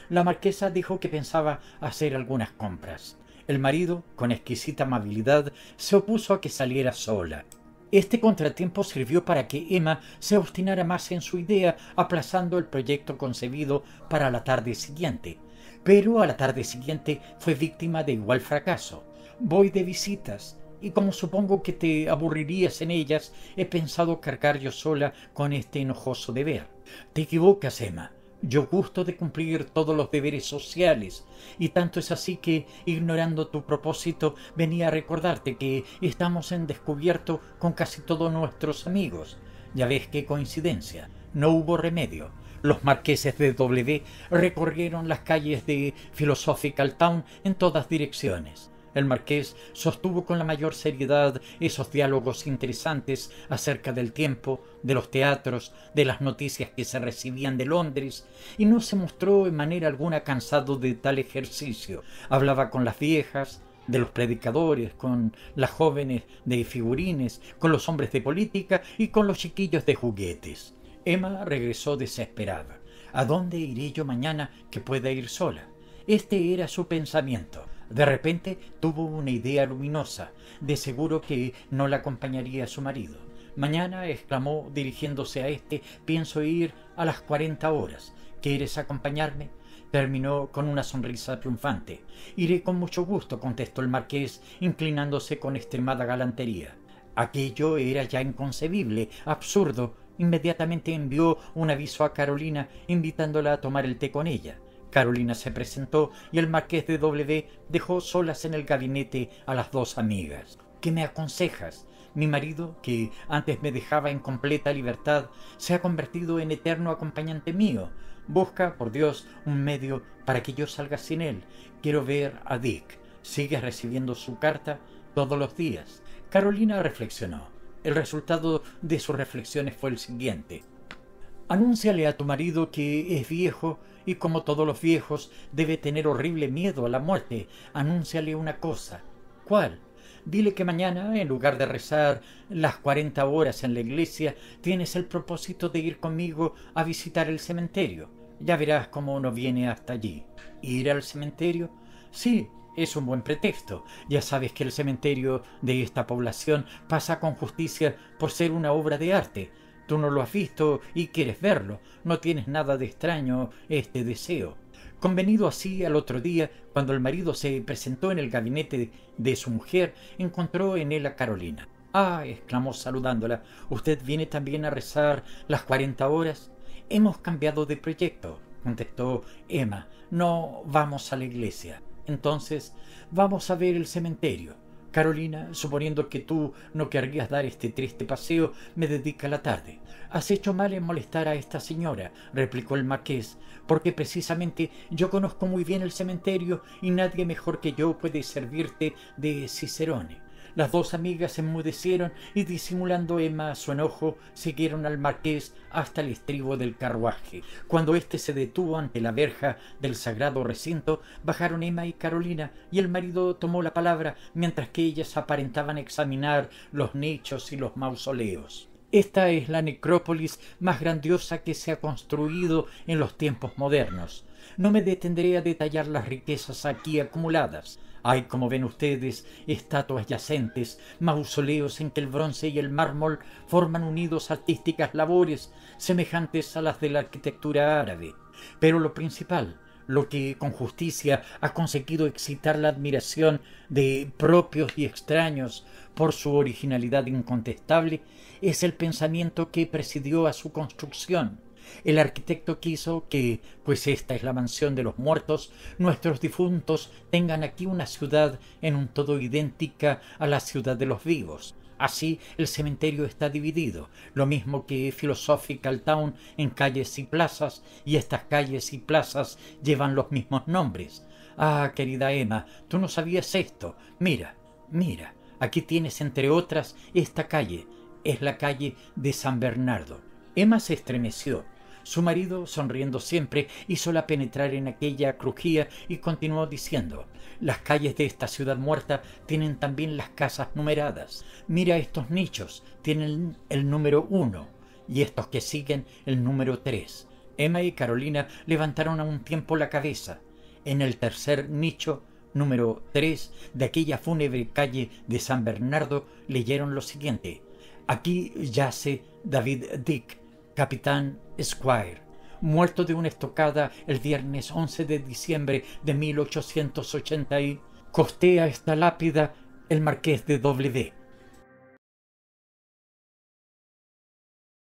La marquesa dijo que pensaba hacer algunas compras. El marido, con exquisita amabilidad, se opuso a que saliera sola. Este contratiempo sirvió para que Emma se obstinara más en su idea, aplazando el proyecto concebido para la tarde siguiente. Pero a la tarde siguiente fue víctima de igual fracaso. Voy de visitas, y como supongo que te aburrirías en ellas, he pensado cargar yo sola con este enojoso deber. Te equivocas, Emma. Yo gusto de cumplir todos los deberes sociales, y tanto es así que, ignorando tu propósito, venía a recordarte que estamos en descubierto con casi todos nuestros amigos. Ya ves qué coincidencia. No hubo remedio. Los marqueses de W recorrieron las calles de Philosophical Town en todas direcciones. El marqués sostuvo con la mayor seriedad esos diálogos interesantes acerca del tiempo, de los teatros, de las noticias que se recibían de Londres, y no se mostró en manera alguna cansado de tal ejercicio. Hablaba con las viejas, de los predicadores, con las jóvenes de figurines, con los hombres de política y con los chiquillos de juguetes. Emma regresó desesperada. ¿A dónde iré yo mañana que pueda ir sola? Este era su pensamiento. De repente tuvo una idea luminosa. De seguro que no la acompañaría su marido. Mañana, exclamó dirigiéndose a éste, pienso ir a las 40 horas. ¿Quieres acompañarme? Terminó con una sonrisa triunfante. Iré con mucho gusto, contestó el marqués, inclinándose con extremada galantería. Aquello era ya inconcebible, absurdo. Inmediatamente envió un aviso a Carolina, invitándola a tomar el té con ella. Carolina se presentó y el marqués de W dejó solas en el gabinete a las dos amigas. ¿Qué me aconsejas? Mi marido, que antes me dejaba en completa libertad, se ha convertido en eterno acompañante mío. Busca, por Dios, un medio para que yo salga sin él. Quiero ver a Dick. ¿Sigues recibiendo su carta? Todos los días. Carolina reflexionó. El resultado de sus reflexiones fue el siguiente. Anúnciale a tu marido que es viejo y, como todos los viejos, debe tener horrible miedo a la muerte. Anúnciale una cosa. ¿Cuál? Dile que mañana, en lugar de rezar las 40 horas en la iglesia, tienes el propósito de ir conmigo a visitar el cementerio. Ya verás cómo uno viene hasta allí. ¿Ir al cementerio? Sí, es un buen pretexto. Ya sabes que el cementerio de esta población pasa con justicia por ser una obra de arte. Tú no lo has visto y quieres verlo. No tienes nada de extraño este deseo. Convenido así, al otro día, cuando el marido se presentó en el gabinete de su mujer, encontró en él a Carolina. «Ah», exclamó saludándola, «¿usted viene también a rezar las 40 horas?» «Hemos cambiado de proyecto», contestó Emma. «No vamos a la iglesia. Entonces, vamos a ver el cementerio. Carolina, suponiendo que tú no querrías dar este triste paseo, me dedica la tarde». «Has hecho mal en molestar a esta señora», replicó el marqués, «porque precisamente yo conozco muy bien el cementerio y nadie mejor que yo puede servirte de cicerone». Las dos amigas enmudecieron y, disimulando Emma su enojo, siguieron al marqués hasta el estribo del carruaje. Cuando éste se detuvo ante la verja del sagrado recinto, bajaron Emma y Carolina, y el marido tomó la palabra mientras que ellas aparentaban examinar los nichos y los mausoleos. «Esta es la necrópolis más grandiosa que se ha construido en los tiempos modernos. No me detendré a detallar las riquezas aquí acumuladas. Hay, como ven ustedes, estatuas yacentes, mausoleos en que el bronce y el mármol forman unidos artísticas labores semejantes a las de la arquitectura árabe. Pero lo principal, lo que con justicia ha conseguido excitar la admiración de propios y extraños por su originalidad incontestable, es el pensamiento que presidió a su construcción. El arquitecto quiso que, pues esta es la mansión de los muertos, nuestros difuntos tengan aquí una ciudad en un todo idéntica a la ciudad de los vivos. Así el cementerio está dividido, lo mismo que Philosophical Town en calles y plazas, y estas calles y plazas llevan los mismos nombres. Ah, querida Emma, tú no sabías esto. Mira, mira, aquí tienes entre otras esta calle. Es la calle de San Bernardo. Emma se estremeció. Su marido, sonriendo siempre, hízola penetrar en aquella crujía y continuó diciendo: «Las calles de esta ciudad muerta tienen también las casas numeradas. Mira estos nichos, tienen el número 1 y estos que siguen el número 3. Emma y Carolina levantaron a un tiempo la cabeza. En el tercer nicho, número 3, de aquella fúnebre calle de San Bernardo, leyeron lo siguiente: «Aquí yace David Dick, capitán Squire, muerto de una estocada el viernes 11 de diciembre de 1880 y...». Costea esta lápida el marqués de W.